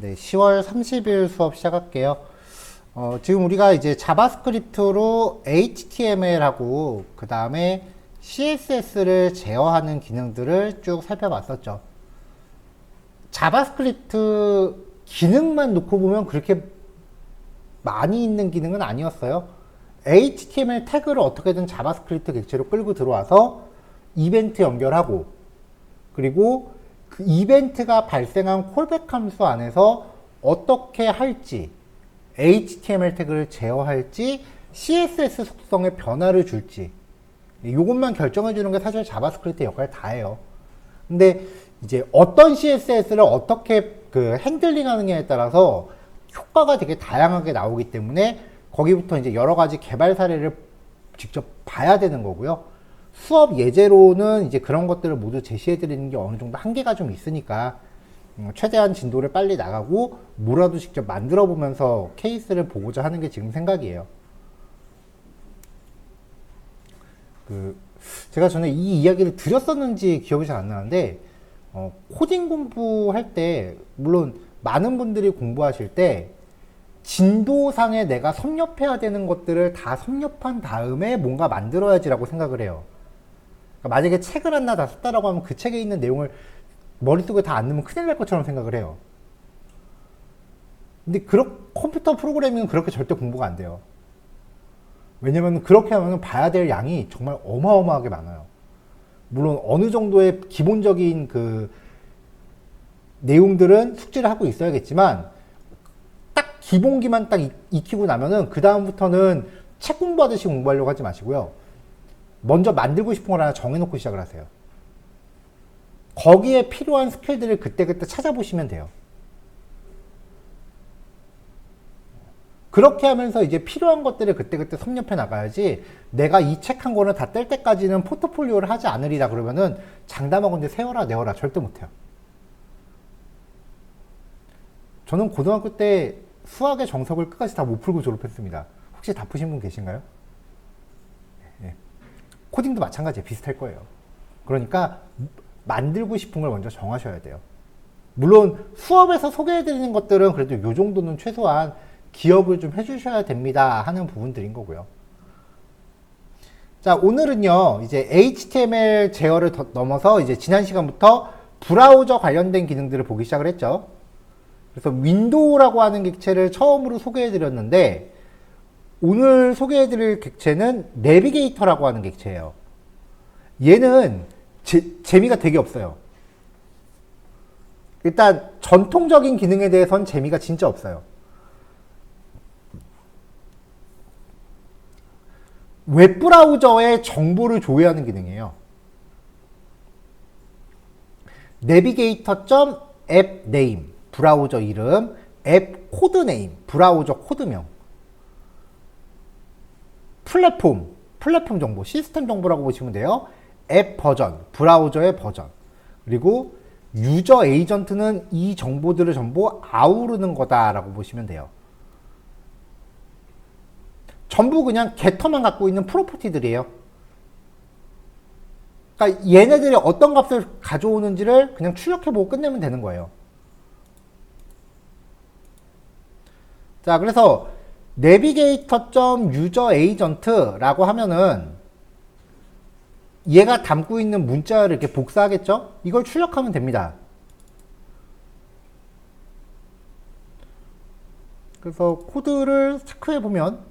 네, 10월 30일 수업 시작할게요. 지금 우리가 이제 자바스크립트로 HTML하고 그 다음에 CSS를 제어하는 기능들을 쭉 살펴봤었죠. 자바스크립트 기능만 놓고 보면 그렇게 많이 있는 기능은 아니었어요. HTML 태그를 어떻게든 자바스크립트 객체로 끌고 들어와서 이벤트 연결하고, 그리고 그 이벤트가 발생한 콜백 함수 안에서 어떻게 할지, HTML 태그를 제어할지, CSS 속성에 변화를 줄지, 이것만 결정해 주는 게 사실 자바스크립트의 역할을 다 해요. 근데 이제 어떤 CSS를 어떻게 그 핸들링 하느냐에 따라서 효과가 되게 다양하게 나오기 때문에 거기부터 이제 여러 가지 개발 사례를 직접 봐야 되는 거고요. 수업 예제로는 이제 그런 것들을 모두 제시해 드리는 게 어느 정도 한계가 좀 있으니까 최대한 진도를 빨리 나가고 뭐라도 직접 만들어 보면서 케이스를 보고자 하는 게 지금 생각이에요. 제가 전에 이 이야기를 드렸었는지 기억이 잘 안 나는데, 코딩 공부할 때, 물론 많은 분들이 공부하실 때, 진도상에 내가 섭렵해야 되는 것들을 다 섭렵한 다음에 뭔가 만들어야지라고 생각을 해요. 그러니까 만약에 책을 하나 다 썼다라고 하면 그 책에 있는 내용을 머릿속에 다 안 넣으면 큰일 날 것처럼 생각을 해요. 근데 컴퓨터 프로그래밍은 그렇게 절대 공부가 안 돼요. 왜냐면 그렇게 하면 봐야 될 양이 정말 어마어마하게 많아요. 물론 어느 정도의 기본적인 그 내용들은 숙지를 하고 있어야겠지만, 딱 기본기만 딱 익히고 나면은 그 다음부터는 책 공부하듯이 공부하려고 하지 마시고요. 먼저 만들고 싶은 걸 하나 정해놓고 시작을 하세요. 거기에 필요한 스킬들을 그때그때 찾아보시면 돼요. 그렇게 하면서 이제 필요한 것들을 그때그때 섭렵해 나가야지, 내가 이 책 한 권을 다 뗄 때까지는 포트폴리오를 하지 않으리라 그러면은 장담하건대 세워라 내워라 절대 못해요. 저는 고등학교 때 수학의 정석을 끝까지 다 못 풀고 졸업했습니다. 혹시 다 푸신 분 계신가요? 네. 코딩도 마찬가지예요. 비슷할 거예요. 그러니까 만들고 싶은 걸 먼저 정하셔야 돼요. 물론 수업에서 소개해드리는 것들은 그래도 이 정도는 최소한 기억을 좀 해주셔야 됩니다 하는 부분들인 거고요. 자, 오늘은요 이제 HTML 제어를 넘어서 이제 지난 시간부터 브라우저 관련된 기능들을 보기 시작을 했죠. 그래서 윈도우라고 하는 객체를 처음으로 소개해드렸는데, 오늘 소개해드릴 객체는 내비게이터라고 하는 객체예요. 얘는 재미가 되게 없어요. 일단 전통적인 기능에 대해서는 재미가 진짜 없어요. 웹브라우저에 정보를 조회하는 기능이에요. 내비게이터.app name, 브라우저 이름, 앱 코드 네임, 브라우저 코드명, 플랫폼 정보, 시스템 정보라고 보시면 돼요. 앱 버전, 브라우저의 버전, 그리고 유저 에이전트는 이 정보들을 전부 아우르는 거다라고 보시면 돼요. 전부 그냥 게터만 갖고 있는 프로퍼티들이에요. 그러니까 얘네들이 어떤 값을 가져오는지를 그냥 출력해보고 끝내면 되는 거예요. 자, 그래서 navigator.useragent라고 하면은 얘가 담고 있는 문자를 이렇게 복사하겠죠? 이걸 출력하면 됩니다. 그래서 코드를 체크해 보면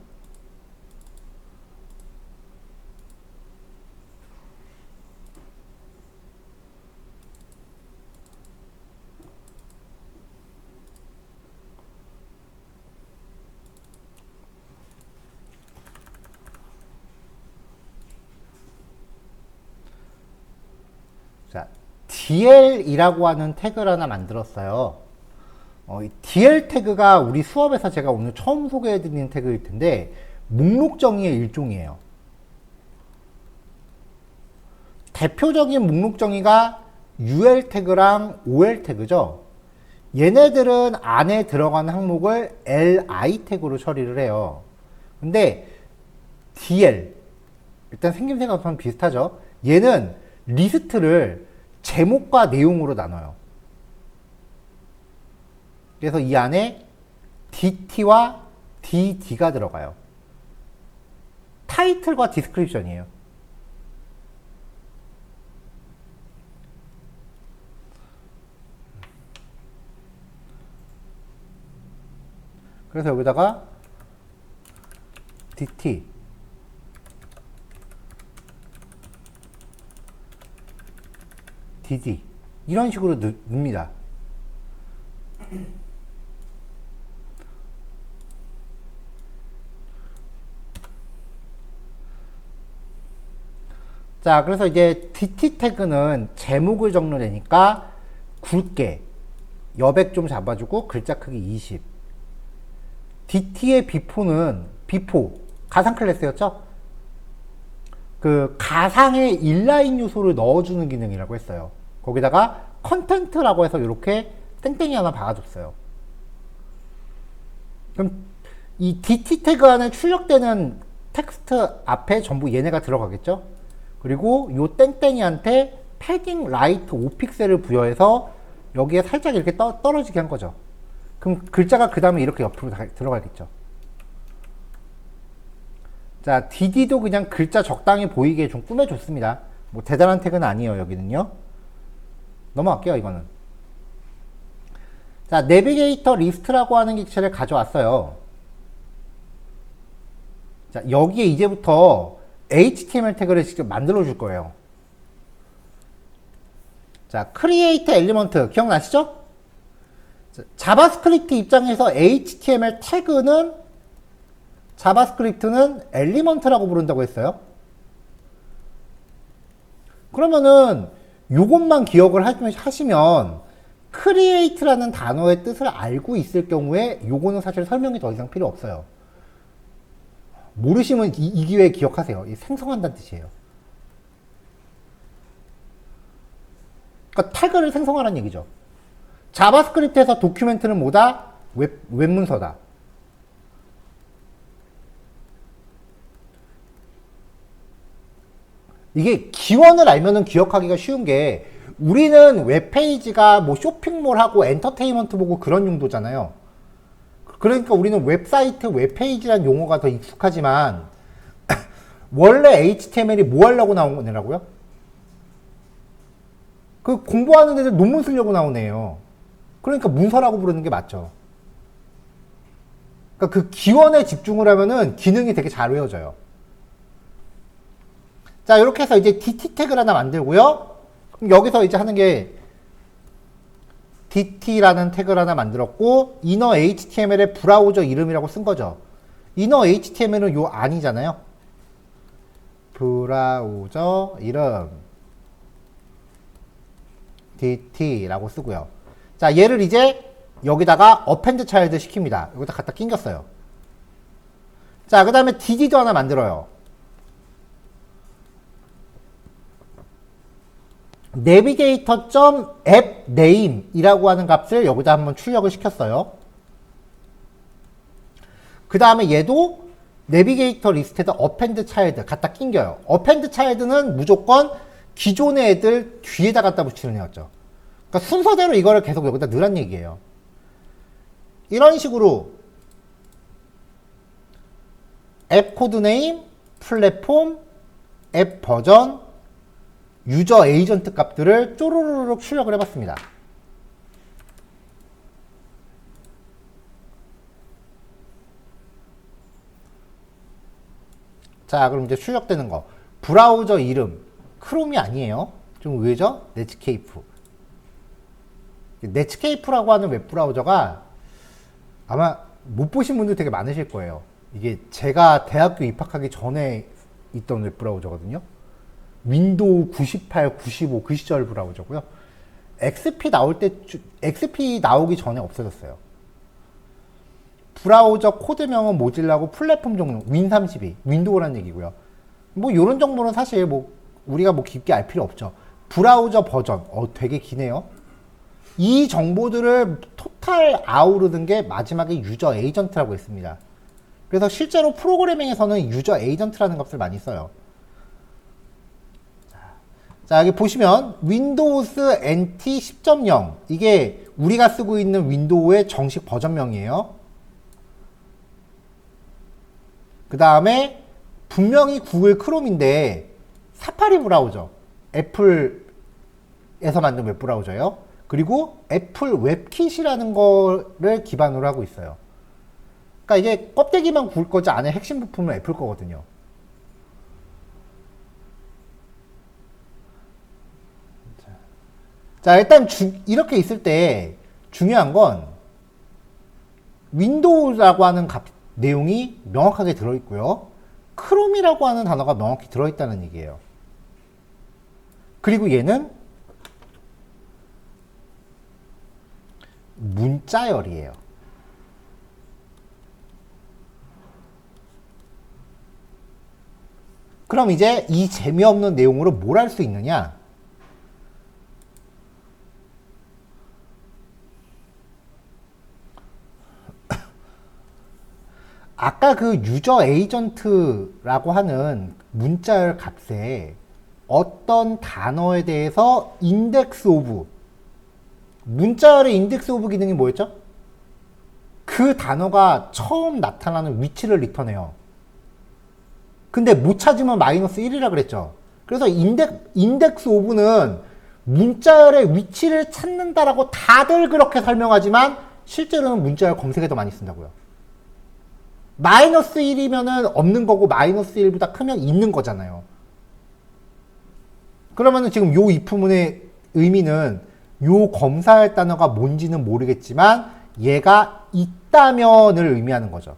자, DL이라고 하는 태그를 하나 만들었어요. 이 DL 태그가 우리 수업에서 제가 오늘 처음 소개해드리는 태그일 텐데, 목록 정의의 일종이에요. 대표적인 목록 정의가 UL 태그랑 OL 태그죠. 얘네들은 안에 들어가는 항목을 LI 태그로 처리를 해요. 근데 DL, 일단 생김새가 비슷하죠. 얘는 리스트를 제목과 내용으로 나눠요. 그래서 이 안에 DT와 DD가 들어가요. 타이틀과 디스크립션이에요. 그래서 여기다가 DT DD 이런 식으로 넣습니다. 자, 그래서 이제 DT 태그는 제목을 적느라니까 굵게 여백 좀 잡아주고 글자 크기 20. DT의 비포는 비포 가상 클래스였죠? 그 가상의 인라인 요소를 넣어주는 기능이라고 했어요. 거기다가 컨텐트라고 해서 이렇게 땡땡이 하나 박아줬어요. 그럼 이 DT 태그 안에 출력되는 텍스트 앞에 전부 얘네가 들어가겠죠? 그리고 요 땡땡이한테 패딩 라이트 5픽셀을 부여해서 여기에 살짝 이렇게 떨어지게 한 거죠. 그럼 글자가 그 다음에 이렇게 옆으로 들어가겠죠. 자, DD도 그냥 글자 적당히 보이게 좀 꾸며줬습니다. 뭐 대단한 태그는 아니에요, 여기는요. 넘어갈게요, 이거는. 자, 내비게이터 리스트라고 하는 객체를 가져왔어요. 자, 여기에 이제부터 HTML 태그를 직접 만들어 줄 거예요. 자, create element 기억나시죠? 자, 자바스크립트 입장에서 HTML 태그는 자바스크립트는 엘리먼트라고 부른다고 했어요. 그러면은 요것만 기억을 하시면 create라는 단어의 뜻을 알고 있을 경우에 요거는 사실 설명이 더 이상 필요 없어요. 모르시면 이 기회에 기억하세요. 이 생성한다는 뜻이에요. 그러니까 태그를 생성하라는 얘기죠. 자바스크립트에서 도큐멘트는 뭐다? 웹문서다. 이게 기원을 알면은 기억하기가 쉬운 게 우리는 웹페이지가 뭐 쇼핑몰하고 엔터테인먼트 보고 그런 용도잖아요. 그러니까 우리는 웹사이트, 웹페이지라는 용어가 더 익숙하지만 원래 HTML이 뭐 하려고 나온 거냐고요? 그 공부하는 애들 논문 쓰려고 나온 애예요. 그러니까 문서라고 부르는 게 맞죠. 그러니까 그 기원에 집중을 하면은 기능이 되게 잘 외워져요. 자, 이렇게 해서 이제 DT 태그를 하나 만들고요. 그럼 여기서 이제 하는 게 DT라는 태그를 하나 만들었고 inner HTML의 브라우저 이름이라고 쓴 거죠. inner HTML은 요 안이잖아요. 브라우저 이름 DT라고 쓰고요. 자, 얘를 이제 여기다가 append child 시킵니다. 여기다 갖다 낑겼어요. 자, 그 다음에 DD도 하나 만들어요. navigator.appname 이라고 하는 값을 여기다 한번 출력을 시켰어요. 그 다음에 얘도 내비게이터 리스트에다 append child 갖다 낑겨요. append child는 무조건 기존의 애들 뒤에다 갖다 붙이는 애였죠. 그러니까 순서대로 이거를 계속 여기다 넣으란 얘기예요. 이런 식으로 앱 코드 네임, 플랫폼, 앱 버전, 유저 에이전트 값들을 쪼르르륵 출력을 해봤습니다. 자, 그럼 이제 출력되는 거. 브라우저 이름. 크롬이 아니에요. 좀 의외죠? 넷스케이프. 넷스케이프라고 하는 웹브라우저가 아마 못 보신 분들 되게 많으실 거예요. 이게 제가 대학교 입학하기 전에 있던 웹브라우저거든요. 윈도우 98, 95 그 시절 브라우저고요. XP 나오기 전에 없어졌어요. 브라우저 코드명은 모질라고 플랫폼 종류 윈32 윈도우라는 얘기고요. 뭐 이런 정보는 사실 뭐 우리가 뭐 깊게 알 필요 없죠. 브라우저 버전 되게 기네요. 이 정보들을 토탈 아우르는 게 마지막에 유저 에이전트라고 했습니다. 그래서 실제로 프로그래밍에서는 유저 에이전트라는 값을 많이 써요. 자, 여기 보시면 윈도우스 NT 10.0 이게 우리가 쓰고 있는 윈도우의 정식 버전명이에요. 그 다음에 분명히 구글 크롬인데 사파리 브라우저, 애플에서 만든 웹브라우저예요. 그리고 애플 웹킷이라는 거를 기반으로 하고 있어요. 그러니까 이게 껍데기만 구울 거지 안에 핵심 부품은 애플 거거든요. 자, 일단 이렇게 있을 때 중요한 건 윈도우라고 하는 내용이 명확하게 들어있고요. 크롬이라고 하는 단어가 명확히 들어있다는 얘기예요. 그리고 얘는 문자열이에요. 그럼 이제 이 재미없는 내용으로 뭘 할 수 있느냐? 아까 그 유저 에이전트라고 하는 문자열 값에 어떤 단어에 대해서 인덱스 오브, 문자열의 인덱스 오브 기능이 뭐였죠? 그 단어가 처음 나타나는 위치를 리턴해요. 근데 못 찾으면 마이너스 1이라 그랬죠. 그래서 인덱스 오브는 문자열의 위치를 찾는다라고 다들 그렇게 설명하지만 실제로는 문자열 검색에 더 많이 쓴다고요. 마이너스 1이면은 없는 거고 마이너스 1보다 크면 있는 거잖아요. 그러면은 지금 요 if문의 의미는 요 검사할 단어가 뭔지는 모르겠지만 얘가 있다면을 의미하는 거죠.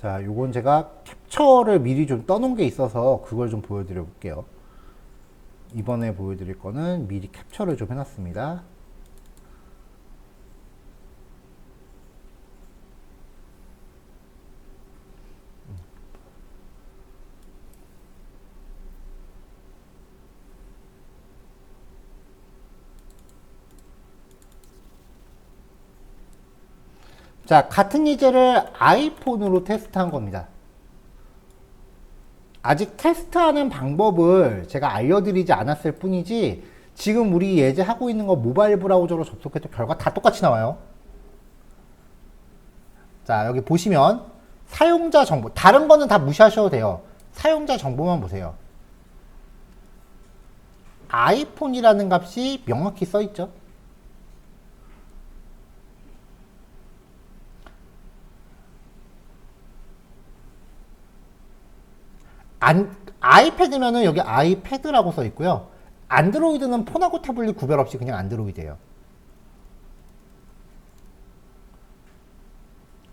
자, 요건 제가 캡처를 미리 좀 떠놓은 게 있어서 그걸 좀 보여드려 볼게요. 이번에 보여드릴 거는 미리 캡처를 좀 해놨습니다. 자, 같은 예제를 아이폰으로 테스트한 겁니다. 아직 테스트하는 방법을 제가 알려드리지 않았을 뿐이지 지금 우리 예제 하고 있는 거 모바일 브라우저로 접속해도 결과 다 똑같이 나와요. 자, 여기 보시면 사용자 정보, 다른 거는 다 무시하셔도 돼요. 사용자 정보만 보세요. 아이폰이라는 값이 명확히 써 있죠. 아이패드면은 여기 아이패드라고 써 있고요. 안드로이드는 폰하고 태블릿 구별 없이 그냥 안드로이드예요.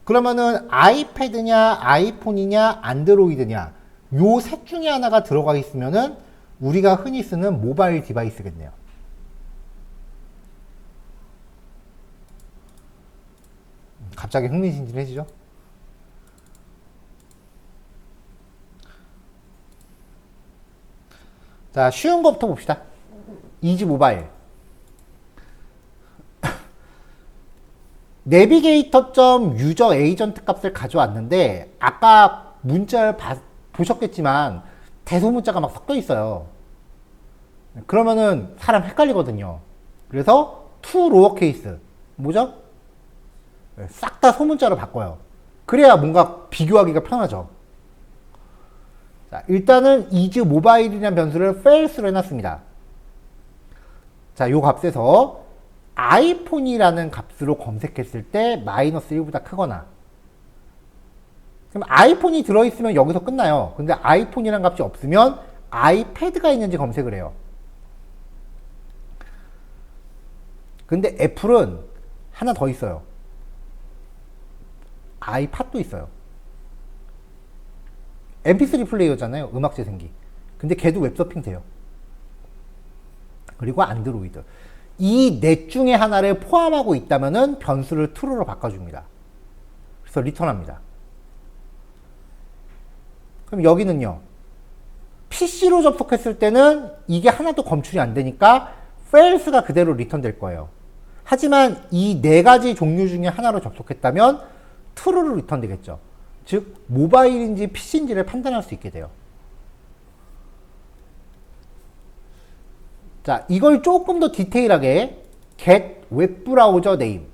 그러면은 아이패드냐, 아이폰이냐, 안드로이드냐 요 셋 중에 하나가 들어가 있으면은 우리가 흔히 쓰는 모바일 디바이스겠네요. 갑자기 흥미진진해지죠? 자, 쉬운 것부터 봅시다. 이지 모바일. 내비게이터 유저 에이전트 값을 가져왔는데 아까 문자를 보셨겠지만 대소문자가 막 섞여 있어요. 그러면은 사람 헷갈리거든요. 그래서 to 로어케이스 뭐죠? 싹 다 소문자로 바꿔요. 그래야 뭔가 비교하기가 편하죠. 자, 일단은 is mobile이라는 변수를 false로 해놨습니다. 자, 요 값에서 아이폰이라는 값으로 검색했을 때 마이너스 1보다 크거나, 그럼 아이폰이 들어있으면 여기서 끝나요. 근데 아이폰이라는 값이 없으면 아이패드가 있는지 검색을 해요. 근데 애플은 하나 더 있어요. 아이팟도 있어요. mp3 플레이어잖아요. 음악 재생기. 근데 걔도 웹서핑 돼요. 그리고 안드로이드. 이 넷 중에 하나를 포함하고 있다면은 변수를 true로 바꿔줍니다. 그래서 리턴합니다. 그럼 여기는요. PC로 접속했을 때는 이게 하나도 검출이 안 되니까 fails가 그대로 리턴될 거예요. 하지만 이 네 가지 종류 중에 하나로 접속했다면 true로 리턴되겠죠. 즉 모바일인지 PC인지를 판단할 수 있게 돼요. 자, 이걸 조금 더 디테일하게 get 웹브라우저 name.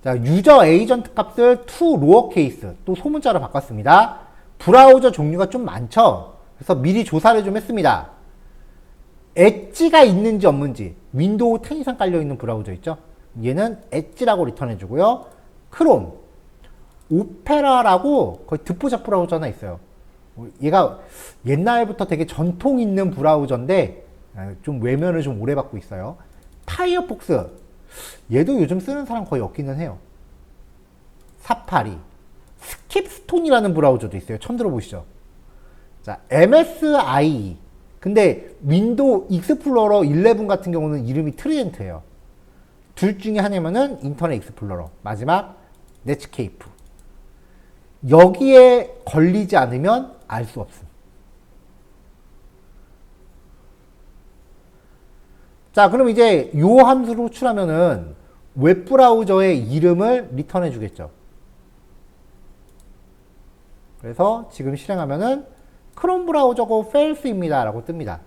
자, 유저 에이전트 값을 to lowercase 또 소문자로 바꿨습니다. 브라우저 종류가 좀 많죠. 그래서 미리 조사를 좀 했습니다. 엣지가 있는지 없는지 윈도우 10 이상 깔려있는 브라우저 있죠. 얘는 엣지라고 리턴해 주고요. 크롬, 오페라라고 거의 듣보잡 브라우저 하나 있어요. 얘가 옛날부터 되게 전통 있는 브라우저인데 좀 외면을 좀 오래 받고 있어요. 파이어폭스, 얘도 요즘 쓰는 사람 거의 없기는 해요. 사파리, 스킵스톤이라는 브라우저도 있어요. 처음 들어보시죠? 자, MSIE. 근데 윈도우 익스플로러 11 같은 경우는 이름이 트리덴트예요. 둘 중에 하나면은 인터넷 익스플로러. 마지막 넷스케이프. 여기에 걸리지 않으면 알 수 없음. 자, 그럼 이제 요 함수를 호출하면은 웹브라우저의 이름을 리턴해 주겠죠. 그래서 지금 실행하면은 크롬 브라우저고 fails입니다 라고 뜹니다.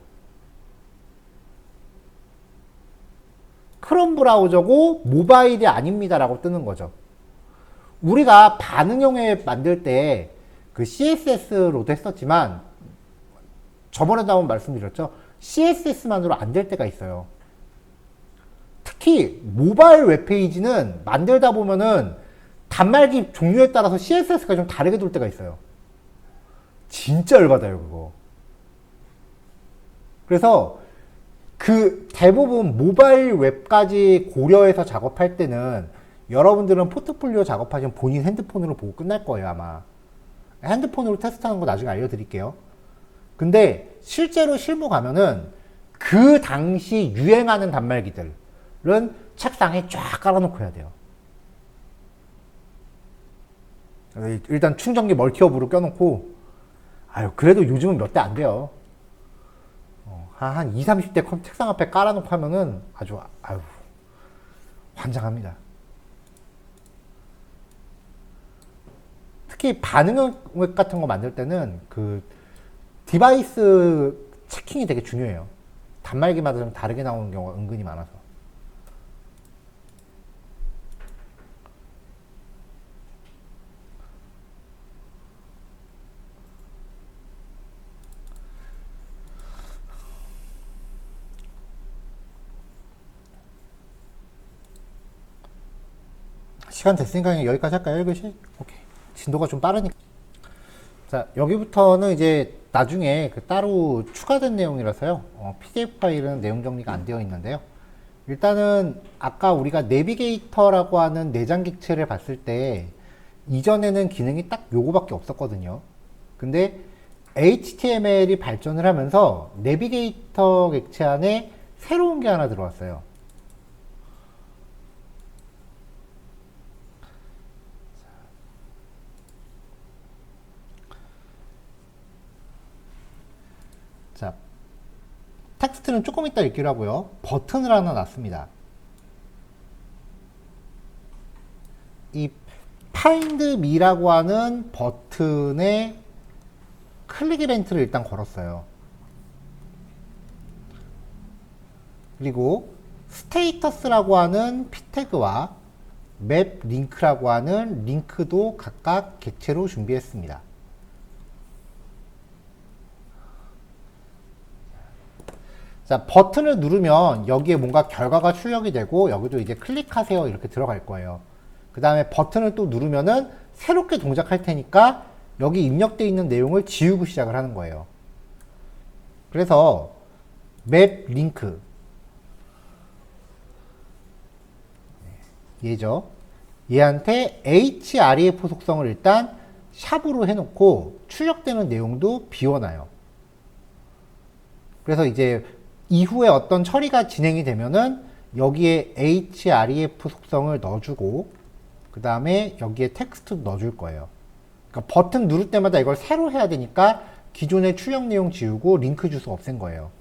크롬 브라우저고 모바일이 아닙니다 라고 뜨는 거죠. 우리가 반응형에 만들 때 그 CSS로도 했었지만 저번에도 한번 말씀드렸죠. CSS만으로 안 될 때가 있어요. 특히 모바일 웹페이지는 만들다 보면은 단말기 종류에 따라서 CSS가 좀 다르게 돌 때가 있어요. 진짜 열받아요, 그거. 그래서 그 대부분 모바일 웹까지 고려해서 작업할 때는 여러분들은 포트폴리오 작업하시면 본인 핸드폰으로 보고 끝날 거예요, 아마. 핸드폰으로 테스트하는 거 나중에 알려드릴게요. 근데 실제로 실무 가면은 그 당시 유행하는 단말기들은 책상에 쫙 깔아놓고 해야 돼요. 일단 충전기 멀티허브로 껴놓고, 아유, 그래도 요즘은 몇 대 안 돼요. 한 20, 30대 책상 앞에 깔아놓고 하면은 아주, 아유, 환장합니다. 특히 반응형 웹 같은 거 만들 때는 그 디바이스 체킹이 되게 중요해요. 단말기마다 좀 다르게 나오는 경우가 은근히 많아서. 시간 됐으니까 그냥 여기까지 할까요? 1교시? 오케이. 진도가 좀 빠르니까. 자, 여기부터는 이제 나중에 그 따로 추가된 내용이라서요. PDF 파일은 내용 정리가 안 되어 있는데요. 일단은 아까 우리가 내비게이터라고 하는 내장 객체를 봤을 때 이전에는 기능이 딱 요거밖에 없었거든요. 근데 HTML이 발전을 하면서 내비게이터 객체 안에 새로운 게 하나 들어왔어요. 자, 텍스트는 조금 이따 읽기로 하고요. 버튼을 하나 놨습니다. 이 Find Me라고 하는 버튼에 클릭 이벤트를 일단 걸었어요. 그리고 스테이터스라고 하는 p 태그와 맵 링크라고 하는 링크도 각각 객체로 준비했습니다. 자, 버튼을 누르면 여기에 뭔가 결과가 출력이 되고 여기도 이제 클릭하세요 이렇게 들어갈 거예요. 그 다음에 버튼을 또 누르면은 새롭게 동작할 테니까 여기 입력되어 있는 내용을 지우고 시작을 하는 거예요. 그래서 맵 링크 얘죠. 얘한테 href 속성을 일단 샵으로 해놓고 출력되는 내용도 비워놔요. 그래서 이제 이후에 어떤 처리가 진행이 되면은 여기에 href 속성을 넣어주고 그 다음에 여기에 텍스트도 넣어줄 거예요. 그러니까 버튼 누를 때마다 이걸 새로 해야 되니까 기존의 출력 내용 지우고 링크 주소 없앤 거예요.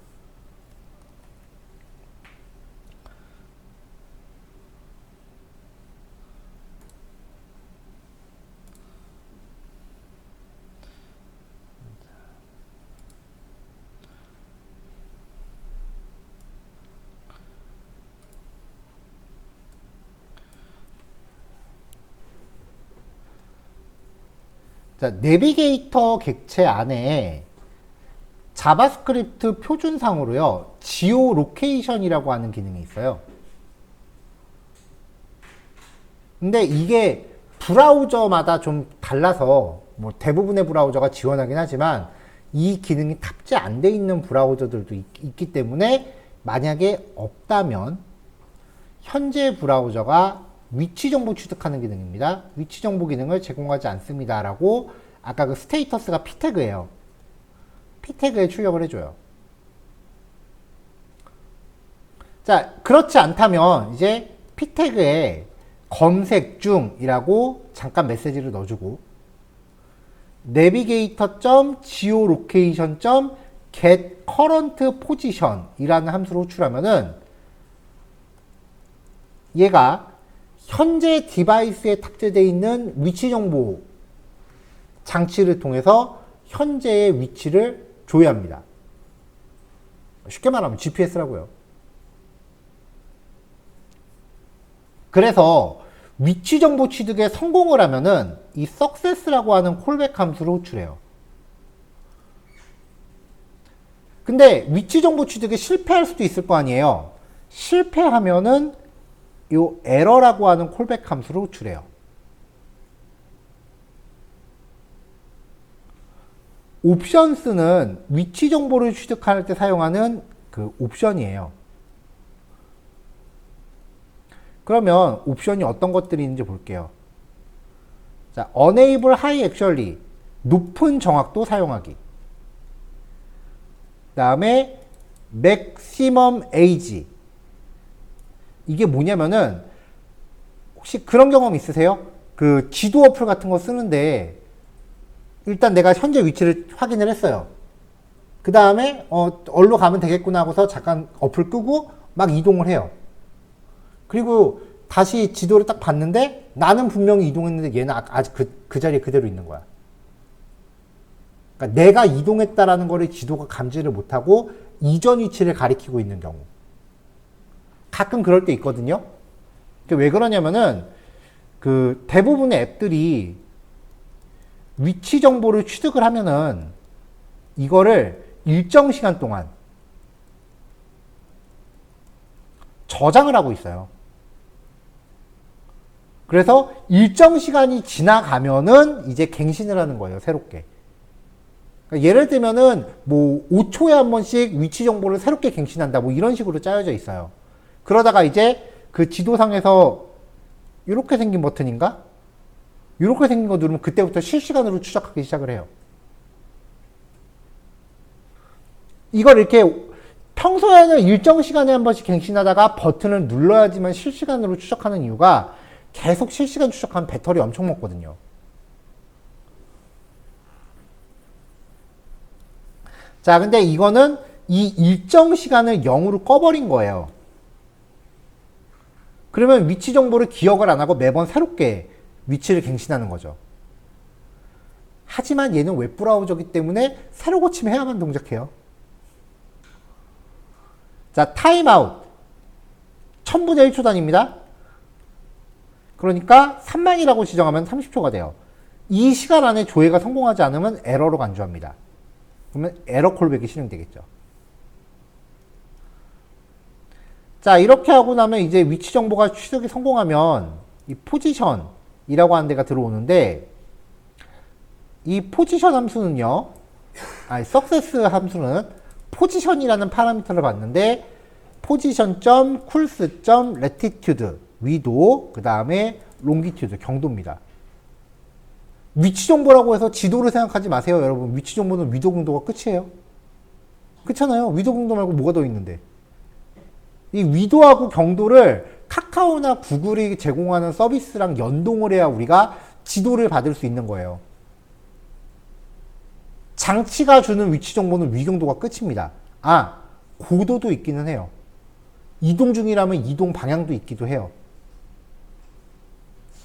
자, 내비게이터 객체 안에 자바스크립트 표준상으로요, 지오 로케이션이라고 하는 기능이 있어요. 근데 이게 브라우저마다 좀 달라서 뭐 대부분의 브라우저가 지원하긴 하지만 이 기능이 탑재 안 돼 있는 브라우저들도 있기 때문에 만약에 없다면 현재 브라우저가 위치 정보 취득하는 기능입니다. 위치 정보 기능을 제공하지 않습니다. 라고 아까 그 스테이터스가 p태그예요. p태그에 출력을 해줘요. 자, 그렇지 않다면 이제 p태그에 검색 중이라고 잠깐 메시지를 넣어주고 navigator.geolocation.get current position 이라는 함수를 호출하면은 얘가 현재 디바이스에 탑재되어 있는 위치 정보 장치를 통해서 현재의 위치를 조회합니다. 쉽게 말하면 GPS라고요. 그래서 위치 정보 취득에 성공을 하면은 이 success라고 하는 콜백 함수를 호출해요. 근데 위치 정보 취득에 실패할 수도 있을 거 아니에요. 실패하면은 요 에러라고 하는 콜백 함수를 호출해요. 옵션스는 위치 정보를 취득할 때 사용하는 그 옵션이에요. 그러면 옵션이 어떤 것들이 있는지 볼게요. 자, enable high actually, 높은 정확도 사용하기. 그 다음에 maximum age. 이게 뭐냐면은 혹시 그런 경험 있으세요? 그 지도 어플 같은 거 쓰는데 일단 내가 현재 위치를 확인을 했어요. 그 다음에 어디로 가면 되겠구나 하고서 잠깐 어플 끄고 막 이동을 해요. 그리고 다시 지도를 딱 봤는데 나는 분명히 이동했는데 얘는 아직 그 자리에 그대로 있는 거야. 그러니까 내가 이동했다라는 거를 지도가 감지를 못하고 이전 위치를 가리키고 있는 경우. 가끔 그럴 때 있거든요. 왜 그러냐면은 그 대부분의 앱들이 위치 정보를 취득을 하면은 이거를 일정 시간 동안 저장을 하고 있어요. 그래서 일정 시간이 지나가면은 이제 갱신을 하는 거예요, 새롭게. 그러니까 예를 들면은 뭐 5초에 한 번씩 위치 정보를 새롭게 갱신한다, 뭐 이런 식으로 짜여져 있어요. 그러다가 이제 그 지도상에서 이렇게 생긴 버튼인가? 이렇게 생긴 거 누르면 그때부터 실시간으로 추적하기 시작을 해요. 이걸 이렇게 평소에는 일정 시간에 한 번씩 갱신하다가 버튼을 눌러야지만 실시간으로 추적하는 이유가 계속 실시간 추적하면 배터리 엄청 먹거든요. 자, 근데 이거는 이 일정 시간을 0으로 꺼버린 거예요. 그러면 위치 정보를 기억을 안 하고 매번 새롭게 위치를 갱신하는 거죠. 하지만 얘는 웹브라우저이기 때문에 새로 고침을 해야만 동작해요. 자, 타임아웃 1000분의 1초 단위입니다. 그러니까 3만이라고 지정하면 30초가 돼요. 이 시간 안에 조회가 성공하지 않으면 에러로 간주합니다. 그러면 에러 콜백이 실행되겠죠. 자, 이렇게 하고 나면 이제 위치 정보가 취득이 성공하면 이 포지션이라고 하는 데가 들어오는데, 이 포지션 함수는요, success 함수는 포지션이라는 파라미터를 봤는데 position.course.latitude 위도, 그 다음에 longitude 경도입니다. 위치 정보라고 해서 지도를 생각하지 마세요, 여러분. 위치 정보는 위도 경도가 끝이에요. 그렇잖아요. 위도 경도 말고 뭐가 더 있는데. 이 위도하고 경도를 카카오나 구글이 제공하는 서비스랑 연동을 해야 우리가 지도를 받을 수 있는 거예요. 장치가 주는 위치 정보는 위경도가 끝입니다. 아, 고도도 있기는 해요. 이동 중이라면 이동 방향도 있기도 해요.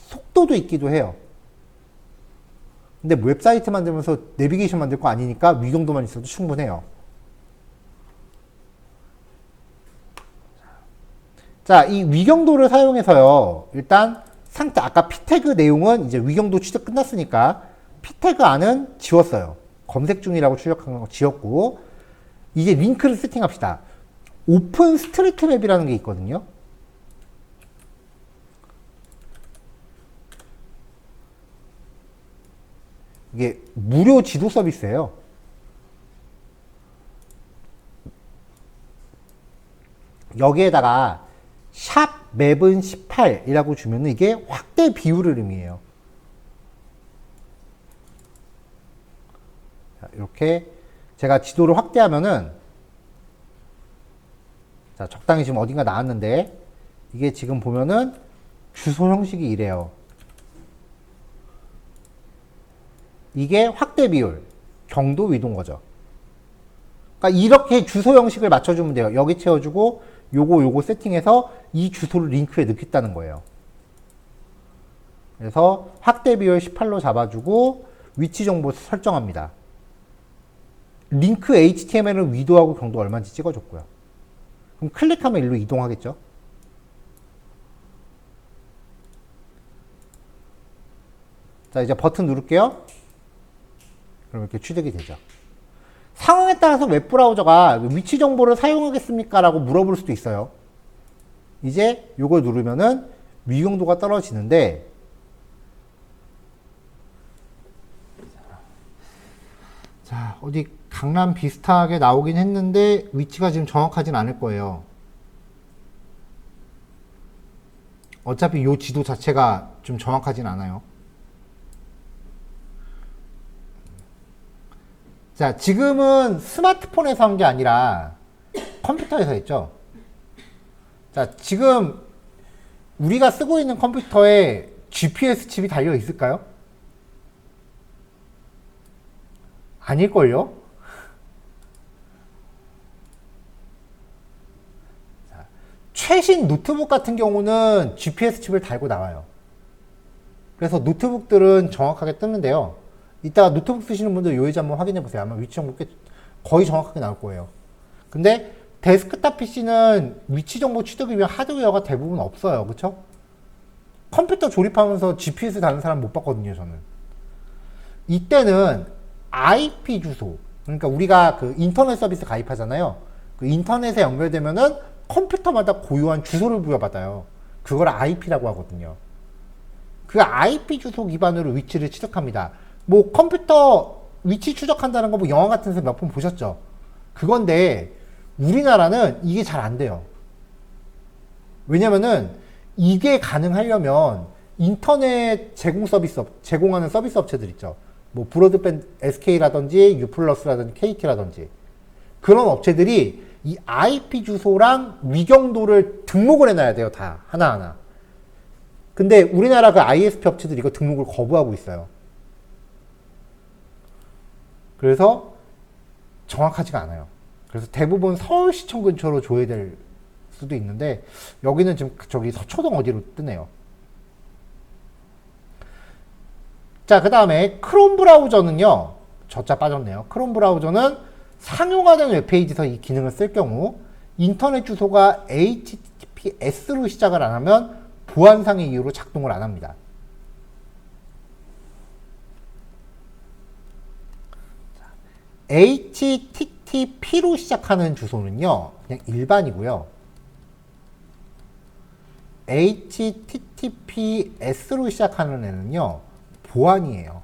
속도도 있기도 해요. 근데 웹사이트 만들면서 내비게이션 만들 거 아니니까 위경도만 있어도 충분해요. 자, 이 위경도를 사용해서요. 일단 상태, 아까 P태그 내용은 이제 위경도 취득 끝났으니까 P태그 안은 지웠어요. 검색 중이라고 출력한 거 지웠고, 이제 링크를 세팅합시다. 오픈 스트리트 맵이라는 게 있거든요. 이게 무료 지도 서비스예요. 여기에다가 샵 맵은 18이라고 주면은 이게 확대 비율을 의미해요. 자, 이렇게 제가 지도를 확대하면은, 자, 적당히 지금 어딘가 나왔는데, 이게 지금 보면은 주소 형식이 이래요. 이게 확대 비율, 경도 위동 거죠. 그러니까 이렇게 주소 형식을 맞춰주면 돼요. 여기 채워주고 요거 세팅해서 이 주소를 링크에 넣겠다는 거예요. 그래서 확대 비율 18로 잡아주고 위치 정보 설정합니다. 링크 HTML은 위도하고 경도 얼마인지 찍어줬고요. 그럼 클릭하면 일로 이동하겠죠. 자, 이제 버튼 누를게요. 그럼 이렇게 취득이 되죠. 상황에 따라서 웹브라우저가 위치 정보를 사용하겠습니까? 라고 물어볼 수도 있어요. 이제 이걸 누르면은 위경도가 떨어지는데, 자, 어디 강남 비슷하게 나오긴 했는데 위치가 지금 정확하진 않을 거예요. 어차피 이 지도 자체가 좀 정확하진 않아요. 자, 지금은 스마트폰에서 한 게 아니라 컴퓨터에서 했죠. 자, 지금 우리가 쓰고 있는 컴퓨터에 GPS 칩이 달려 있을까요? 아닐걸요? 자, 최신 노트북 같은 경우는 GPS 칩을 달고 나와요. 그래서 노트북들은 정확하게 뜨는데요. 이따가 노트북 쓰시는 분들 요 예제 한번 확인해 보세요. 아마 위치 정보 거의 정확하게 나올 거예요. 근데 데스크탑 PC는 위치 정보 취득을 위한 하드웨어가 대부분 없어요. 그쵸? 컴퓨터 조립하면서 GPS 다는 사람 못 봤거든요, 저는. 이때는 IP 주소, 그러니까 우리가 그 인터넷 서비스 가입하잖아요. 그 인터넷에 연결되면은 컴퓨터마다 고유한 주소를 부여받아요. 그걸 IP라고 하거든요. 그 IP 주소 기반으로 위치를 취득합니다. 뭐 컴퓨터 위치 추적한다는 거 뭐 영화 같은 데서 몇 번 보셨죠? 그건데 우리나라는 이게 잘 안 돼요. 왜냐면은 이게 가능하려면 인터넷 제공하는 서비스 업체들 있죠. 뭐 브로드밴드 SK라든지 U+라든지 KT라든지 그런 업체들이 이 IP 주소랑 위경도를 등록을 해놔야 돼요. 다 하나하나. 근데 우리나라 그 ISP 업체들이 이거 등록을 거부하고 있어요. 그래서 정확하지가 않아요. 그래서 대부분 서울시청 근처로 줘야 될 수도 있는데 여기는 지금 저기 서초동 어디로 뜨네요. 자, 그 다음에 크롬 브라우저는요. 저자 빠졌네요. 크롬 브라우저는 상용화된 웹페이지에서 이 기능을 쓸 경우 인터넷 주소가 HTTPS로 시작을 안 하면 보안상의 이유로 작동을 안 합니다. HTTP로 시작하는 주소는요, 그냥 일반이고요. HTTPS로 시작하는 애는요, 보안이에요.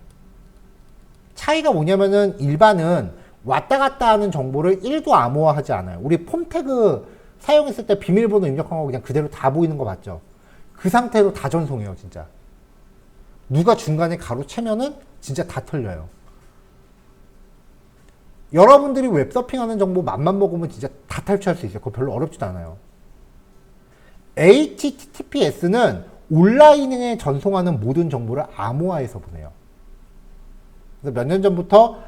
차이가 뭐냐면은 일반은 왔다 갔다 하는 정보를 1도 암호화하지 않아요. 우리 폼 태그 사용했을 때 비밀번호 입력한 거 그냥 그대로 다 보이는 거 맞죠? 그 상태로 다 전송해요, 진짜. 누가 중간에 가로채면은 진짜 다 털려요. 여러분들이 웹서핑하는 정보 맘만 먹으면 진짜 다 탈취할 수 있어요. 그거 별로 어렵지도 않아요. HTTPS는 온라인에 전송하는 모든 정보를 암호화해서 보내요. 그래서 몇 년 전부터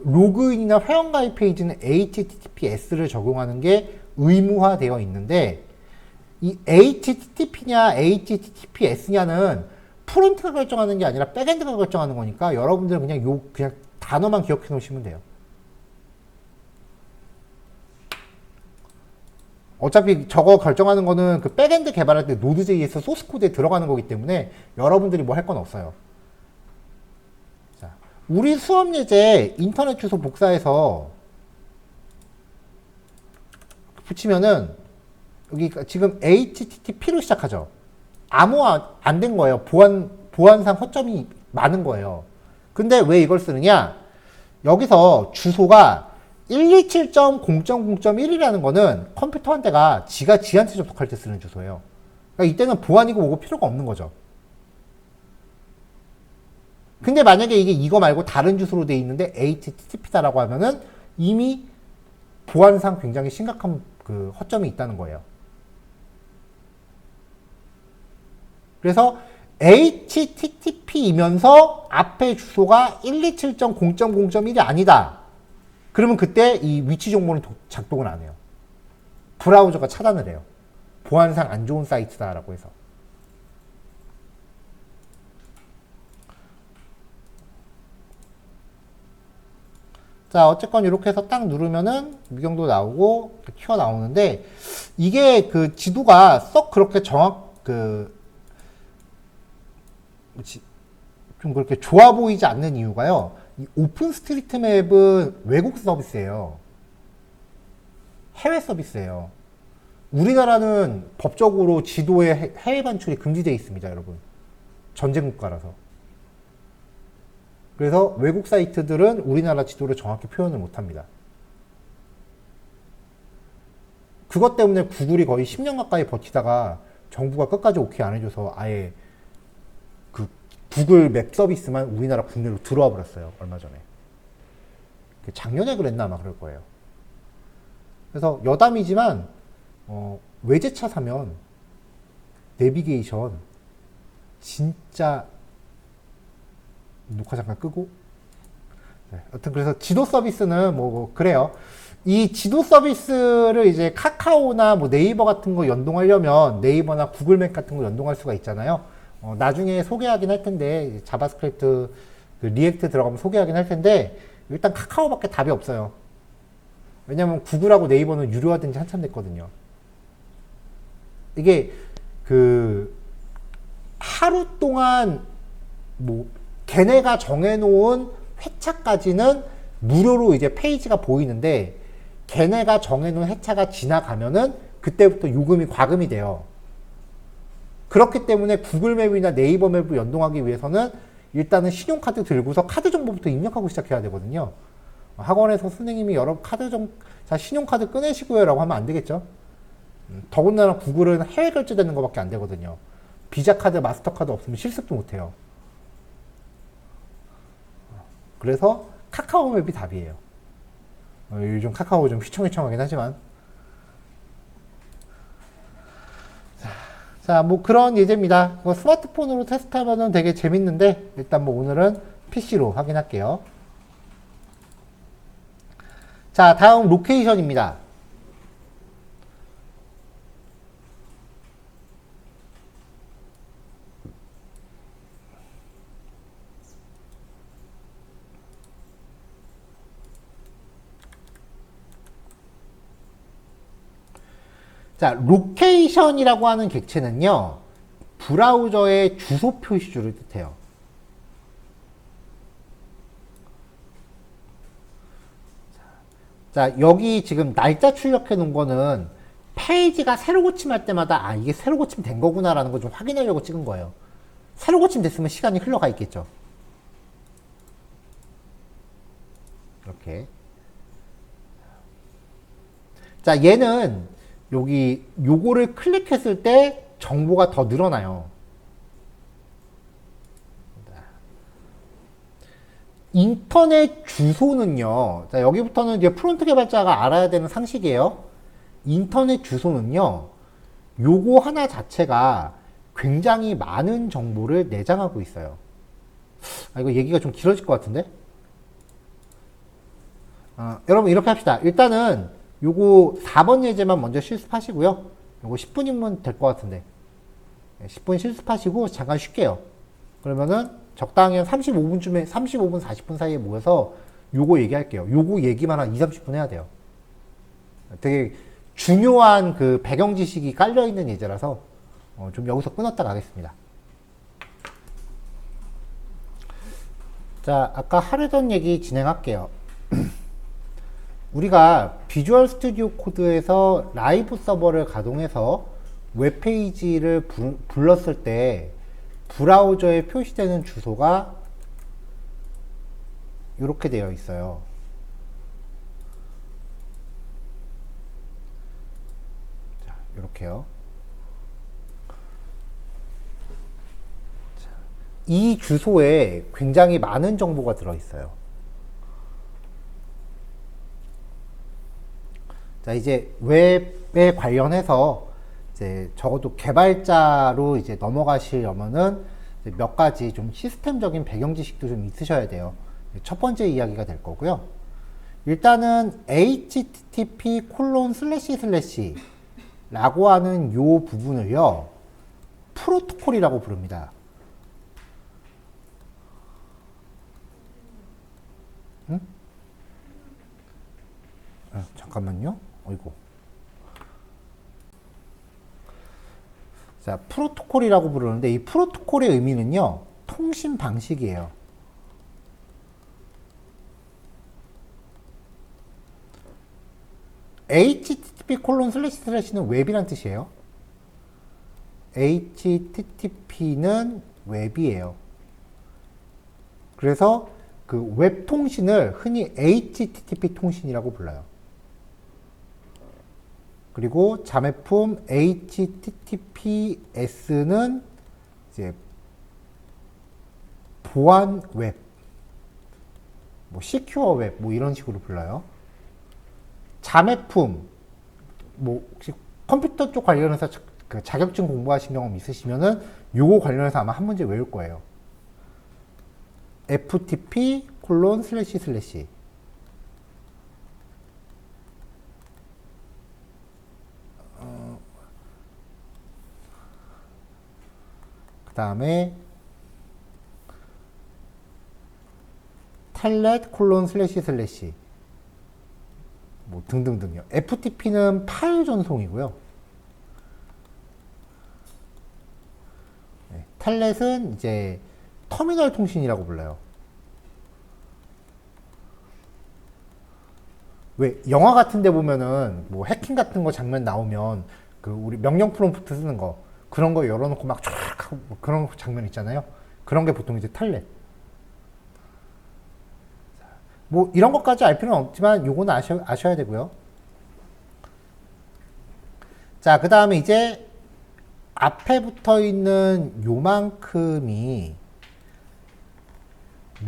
로그인이나 회원가입 페이지는 HTTPS를 적용하는 게 의무화되어 있는데, 이 HTTP냐 HTTPS냐는 프론트가 결정하는 게 아니라 백엔드가 결정하는 거니까 여러분들은 그냥 단어만 기억해 놓으시면 돼요. 어차피 저거 결정하는 거는 그 백엔드 개발할 때 노드.js 소스 코드에 들어가는 거기 때문에 여러분들이 뭐 할 건 없어요. 자, 우리 수업 예제 인터넷 주소 복사해서 붙이면은 여기 지금 HTTP로 시작하죠. 암호화 안 된 거예요. 보안상 허점이 많은 거예요. 근데 왜 이걸 쓰느냐? 여기서 주소가 127.0.0.1이라는 거는 컴퓨터 한 대가 지가 지한테 접속할 때 쓰는 주소예요. 그러니까 이때는 보안이고 뭐고 필요가 없는 거죠. 근데 만약에 이거 말고 다른 주소로 돼 있는데 HTTP다라고 하면은 이미 보안상 굉장히 심각한 그 허점이 있다는 거예요. 그래서 HTTP이면서 앞에 주소가 127.0.0.1이 아니다. 그러면 그때 이 위치 정보는 작동을 안 해요. 브라우저가 차단을 해요. 보안상 안 좋은 사이트다라고 해서. 자, 어쨌건 이렇게 해서 딱 누르면은 미경도 나오고 튀어나오는데, 이게 그 지도가 썩 그렇게 좀 그렇게 좋아 보이지 않는 이유가요. 이 오픈 스트리트 맵은 외국 서비스예요. 해외 서비스예요. 우리나라는 법적으로 지도에 해외 반출이 금지되어 있습니다, 여러분. 전쟁 국가라서. 그래서 외국 사이트들은 우리나라 지도를 정확히 표현을 못합니다. 그것 때문에 구글이 거의 10년 가까이 버티다가 정부가 끝까지 오케이 안 해줘서 아예 그 구글 맵 서비스만 우리나라 국내로 들어와 버렸어요. 얼마 전에. 작년에 그랬나 아마 그럴 거예요. 그래서 여담이지만 외제차 사면 내비게이션 진짜 녹화 잠깐 끄고. 네, 여튼 그래서 지도 서비스는 뭐 그래요. 이 지도 서비스를 이제 카카오나 뭐 네이버 같은 거 연동하려면 네이버나 구글맵 같은 거 연동할 수가 있잖아요. 나중에 소개하긴 할 텐데, 자바스크립트 그 리액트 들어가면 소개하긴 할 텐데, 일단 카카오밖에 답이 없어요. 왜냐면 구글하고 네이버는 유료화된 지 한참 됐거든요. 이게 그 하루 동안 뭐 걔네가 정해놓은 회차까지는 무료로 이제 페이지가 보이는데, 걔네가 정해놓은 회차가 지나가면은 그때부터 요금이 과금이 돼요. 그렇기 때문에 구글맵이나 네이버 맵을 연동하기 위해서는 일단은 신용카드 들고서 카드 정보부터 입력하고 시작해야 되거든요. 학원에서 선생님이 자, 신용카드 꺼내시고요 라고 하면 안 되겠죠. 더군다나 구글은 해외 결제되는 것밖에 안 되거든요. 비자 카드, 마스터카드 없으면 실습도 못해요. 그래서 카카오 맵이 답이에요. 요즘 카카오 좀 휘청휘청하긴 하지만. 자, 뭐 그런 예제입니다. 스마트폰으로 테스트하면 되게 재밌는데, 일단 뭐 오늘은 PC로 확인할게요. 자, 다음 로케이션입니다. 자, 로케이션이라고 하는 객체는요, 브라우저의 주소 표시줄을 뜻해요. 자, 여기 지금 날짜 출력해 놓은 거는 페이지가 새로 고침할 때마다 이게 새로 고침 된 거구나 라는 걸 좀 확인하려고 찍은 거예요. 새로 고침 됐으면 시간이 흘러가 있겠죠. 이렇게. 자, 얘는 요거를 클릭했을 때 정보가 더 늘어나요. 인터넷 주소는요. 자, 여기부터는 이제 프론트 개발자가 알아야 되는 상식이에요. 인터넷 주소는요. 요거 하나 자체가 굉장히 많은 정보를 내장하고 있어요. 이거 얘기가 좀 길어질 것 같은데? 여러분 이렇게 합시다. 일단은 요거 4번 예제만 먼저 실습하시고요. 요거 10분이면 될 것 같은데. 10분 실습하시고 잠깐 쉴게요. 그러면은 적당히 한 35분쯤에 35분 40분 사이에 모여서 요거 얘기할게요. 요거 얘기만 한 2, 30분 해야 돼요. 되게 중요한 그 배경 지식이 깔려 있는 예제라서 좀 여기서 끊었다 가겠습니다. 자, 아까 하려던 얘기 진행할게요. 우리가 비주얼 스튜디오 코드에서 라이브 서버를 가동해서 웹페이지를 불렀을 때 브라우저에 표시되는 주소가 이렇게 되어 있어요. 자, 이렇게요. 이 주소에 굉장히 많은 정보가 들어있어요. 자, 이제 웹에 관련해서 이제 적어도 개발자로 이제 넘어가시려면은 이제 몇 가지 좀 시스템적인 배경 지식도 좀 있으셔야 돼요. 첫 번째 이야기가 될 거고요. 일단은 http:// 라고 하는 요 부분을요, 프로토콜이라고 부릅니다. 응? 잠깐만요. 어이구. 자, 프로토콜이라고 부르는데 이 프로토콜의 의미는요, 통신 방식이에요. http://는 웹이란 뜻이에요. http는 웹이에요. 그래서 그 웹 통신을 흔히 http 통신이라고 불러요. 그리고 자매품 https는 이제 보안 웹, 뭐 시큐어 웹, 뭐 이런 식으로 불러요. 자매품, 뭐 혹시 컴퓨터 쪽 관련해서 그 자격증 공부하신 경험 있으시면은 요거 관련해서 아마 한 문제 외울 거예요. ftp:// 그 다음에 telnet:// 뭐 등등등요. FTP는 파일 전송이고요. 네, 텔넷은 이제 터미널 통신이라고 불러요. 왜 영화 같은 데 보면은 뭐 해킹 같은 거 장면 나오면 그 우리 명령 프롬프트 쓰는 거 그런 거 열어놓고 막 쫙 하고 뭐 그런 장면 있잖아요. 그런 게 보통 이제 텔넷. 뭐 이런 것까지 알 필요는 없지만 요거는 아셔야 되고요. 자, 그 다음에 이제 앞에 붙어 있는 요만큼이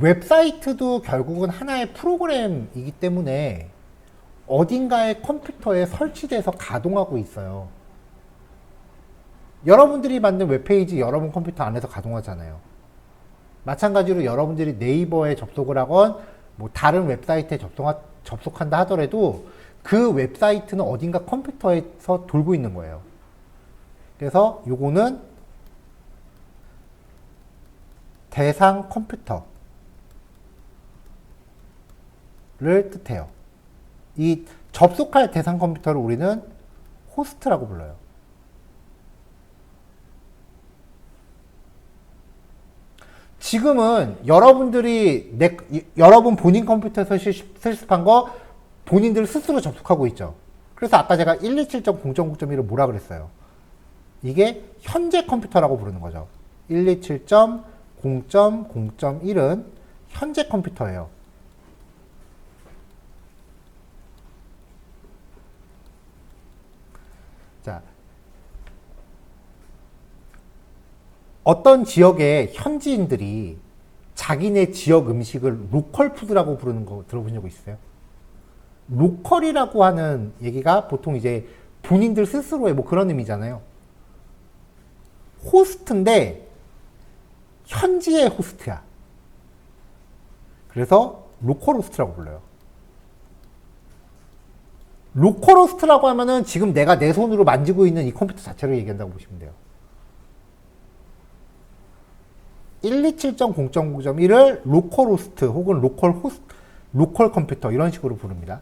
웹사이트도 결국은 하나의 프로그램이기 때문에 어딘가의 컴퓨터에 설치돼서 가동하고 있어요. 여러분들이 만든 웹페이지 여러분 컴퓨터 안에서 가동하잖아요. 마찬가지로 여러분들이 네이버에 접속을 하건 뭐 다른 웹사이트에 접속한다 하더라도 그 웹사이트는 어딘가 컴퓨터에서 돌고 있는 거예요. 그래서 요거는 대상 컴퓨터를 뜻해요. 이 접속할 대상 컴퓨터를 우리는 호스트라고 불러요. 지금은 여러분들이 여러분 본인 컴퓨터에서 실습한 거 본인들 스스로 접속하고 있죠. 그래서 아까 제가 127.0.9.1을 뭐라 그랬어요? 이게 현재 컴퓨터라고 부르는 거죠. 127.0.0.1은 현재 컴퓨터예요. 자, 어떤 지역의 현지인들이 자기네 지역 음식을 로컬 푸드라고 부르는 거 들어본 적 있어요? 로컬이라고 하는 얘기가 보통 이제 본인들 스스로의 뭐 그런 의미잖아요. 호스트인데 현지의 호스트야. 그래서 로컬 호스트라고 불러요. 로컬 호스트라고 하면은 지금 내가 내 손으로 만지고 있는 이 컴퓨터 자체를 얘기한다고 보시면 돼요. 127.0.9.1을 로컬 호스트 혹은 로컬 컴퓨터 이런 식으로 부릅니다.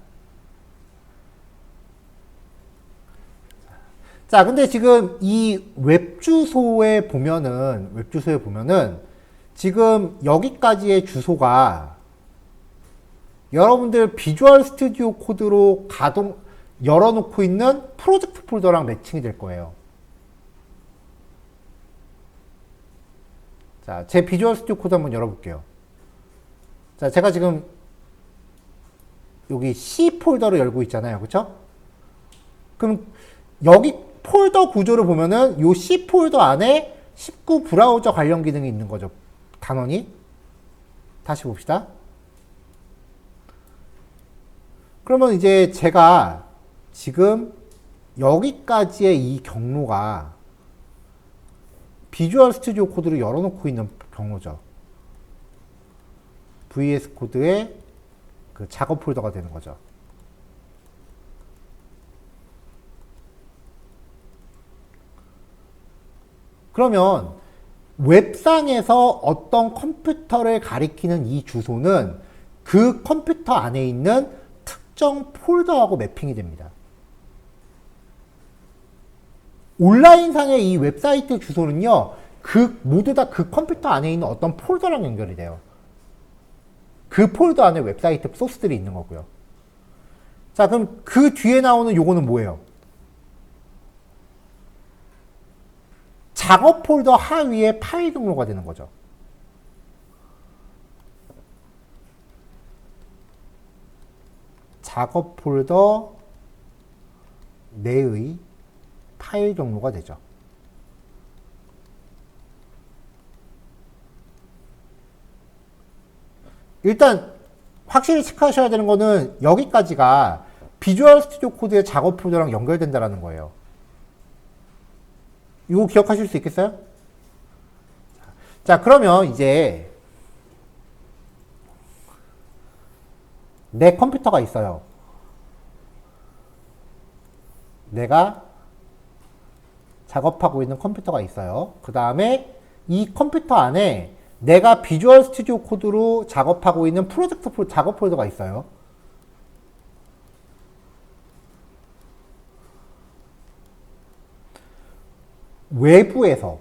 자, 근데 지금 이 웹 주소에 보면은 지금 여기까지의 주소가 여러분들 비주얼 스튜디오 코드로 열어놓고 있는 프로젝트 폴더랑 매칭이 될 거예요. 자, 제 비주얼 스튜디오 코드 한번 열어볼게요. 자, 제가 지금 여기 C 폴더를 열고 있잖아요. 그쵸? 그럼 여기 폴더 구조를 보면은 요 C 폴더 안에 19 브라우저 관련 기능이 있는 거죠. 단원이. 다시 봅시다. 그러면 이제 제가 지금 여기까지의 이 경로가 비주얼 스튜디오 코드를 열어놓고 있는 경로죠. VS 코드의 그 작업 폴더가 되는 거죠. 그러면 웹상에서 어떤 컴퓨터를 가리키는 이 주소는 그 컴퓨터 안에 있는 특정 폴더하고 매핑이 됩니다. 온라인상의 이 웹사이트 주소는요, 모두 다 그 컴퓨터 안에 있는 어떤 폴더랑 연결이 돼요. 그 폴더 안에 웹사이트 소스들이 있는 거고요. 자, 그럼 그 뒤에 나오는 요거는 뭐예요? 작업 폴더 하위에 파일 경로가 되는 거죠. 작업 폴더 내의 파일 경로가 되죠. 일단 확실히 체크하셔야 되는 거는 여기까지가 비주얼 스튜디오 코드의 작업 폴더랑 연결된다는 거예요. 이거 기억하실 수 있겠어요? 자, 그러면 이제 내 컴퓨터가 있어요. 내가 작업하고 있는 컴퓨터가 있어요. 그 다음에 이 컴퓨터 안에 내가 비주얼 스튜디오 코드로 작업하고 있는 프로젝트 작업 폴더가 있어요. 외부에서,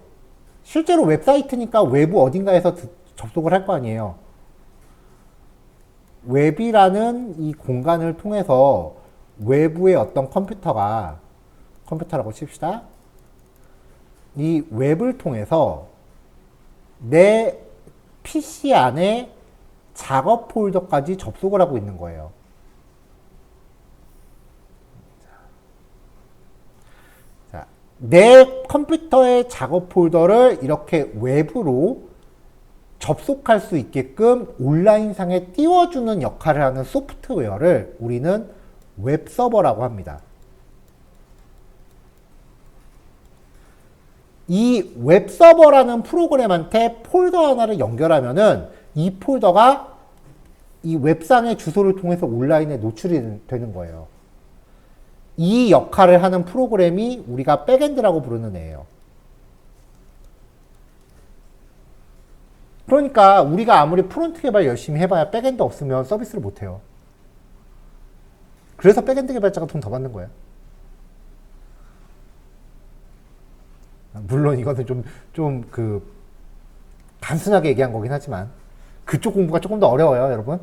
실제로 웹사이트니까 외부 어딘가에서 접속을 할 거 아니에요. 웹이라는 이 공간을 통해서 외부의 어떤 컴퓨터라고 칩시다. 이 웹을 통해서 내 PC 안에 작업 폴더까지 접속을 하고 있는 거예요. 자, 내 컴퓨터의 작업 폴더를 이렇게 외부로 접속할 수 있게끔 온라인상에 띄워주는 역할을 하는 소프트웨어를 우리는 웹서버라고 합니다. 이 웹서버라는 프로그램한테 폴더 하나를 연결하면은 이 폴더가 이 웹상의 주소를 통해서 온라인에 노출이 되는 거예요. 이 역할을 하는 프로그램이 우리가 백엔드라고 부르는 애예요. 그러니까 우리가 아무리 프론트 개발 열심히 해봐야 백엔드 없으면 서비스를 못해요. 그래서 백엔드 개발자가 돈 더 받는 거예요. 물론 이거는 단순하게 얘기한 거긴 하지만 그쪽 공부가 조금 더 어려워요, 여러분.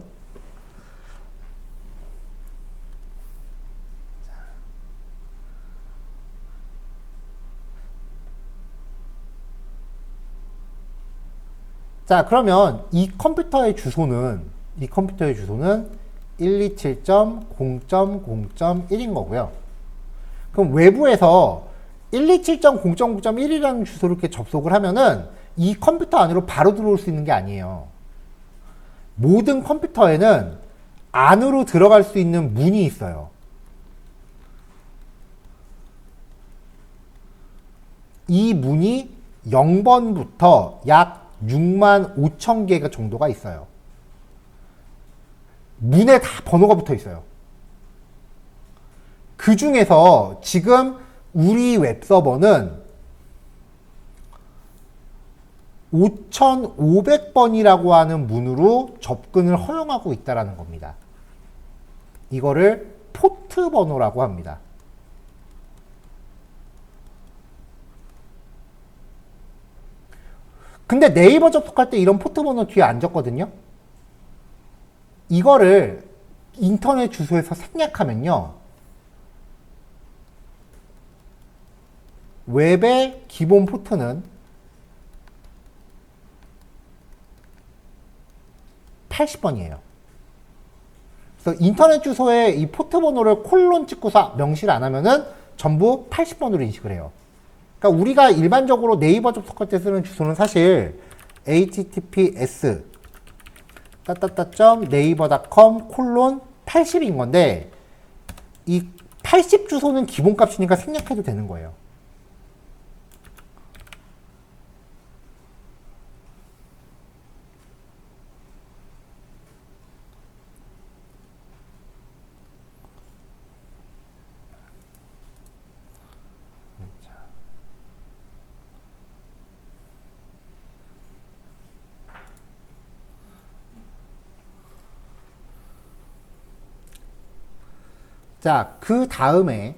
자, 그러면 이 컴퓨터의 주소는 127.0.0.1인 거고요. 그럼 외부에서 127.0.9.1이라는 주소를 이렇게 접속을 하면은 이 컴퓨터 안으로 바로 들어올 수 있는 게 아니에요. 모든 컴퓨터에는 안으로 들어갈 수 있는 문이 있어요. 이 문이 0번부터 약 6만 5천 개가 정도가 있어요. 문에 다 번호가 붙어 있어요. 그 중에서 지금 우리 웹서버는 5,500번이라고 하는 문으로 접근을 허용하고 있다는 겁니다. 이거를 포트 번호라고 합니다. 근데 네이버 접속할 때 이런 포트 번호 뒤에 안 적거든요. 이거를 인터넷 주소에서 생략하면요, 웹의 기본 포트는 80번이에요. 그래서 인터넷 주소에 이 포트 번호를 콜론 찍고서 명시를 안 하면은 전부 80번으로 인식을 해요. 그러니까 우리가 일반적으로 네이버 접속할 때 쓰는 주소는 사실 https naver.com 콜론 80인 건데, 이 80 주소는 기본값이니까 생략해도 되는 거예요. 자, 그 다음에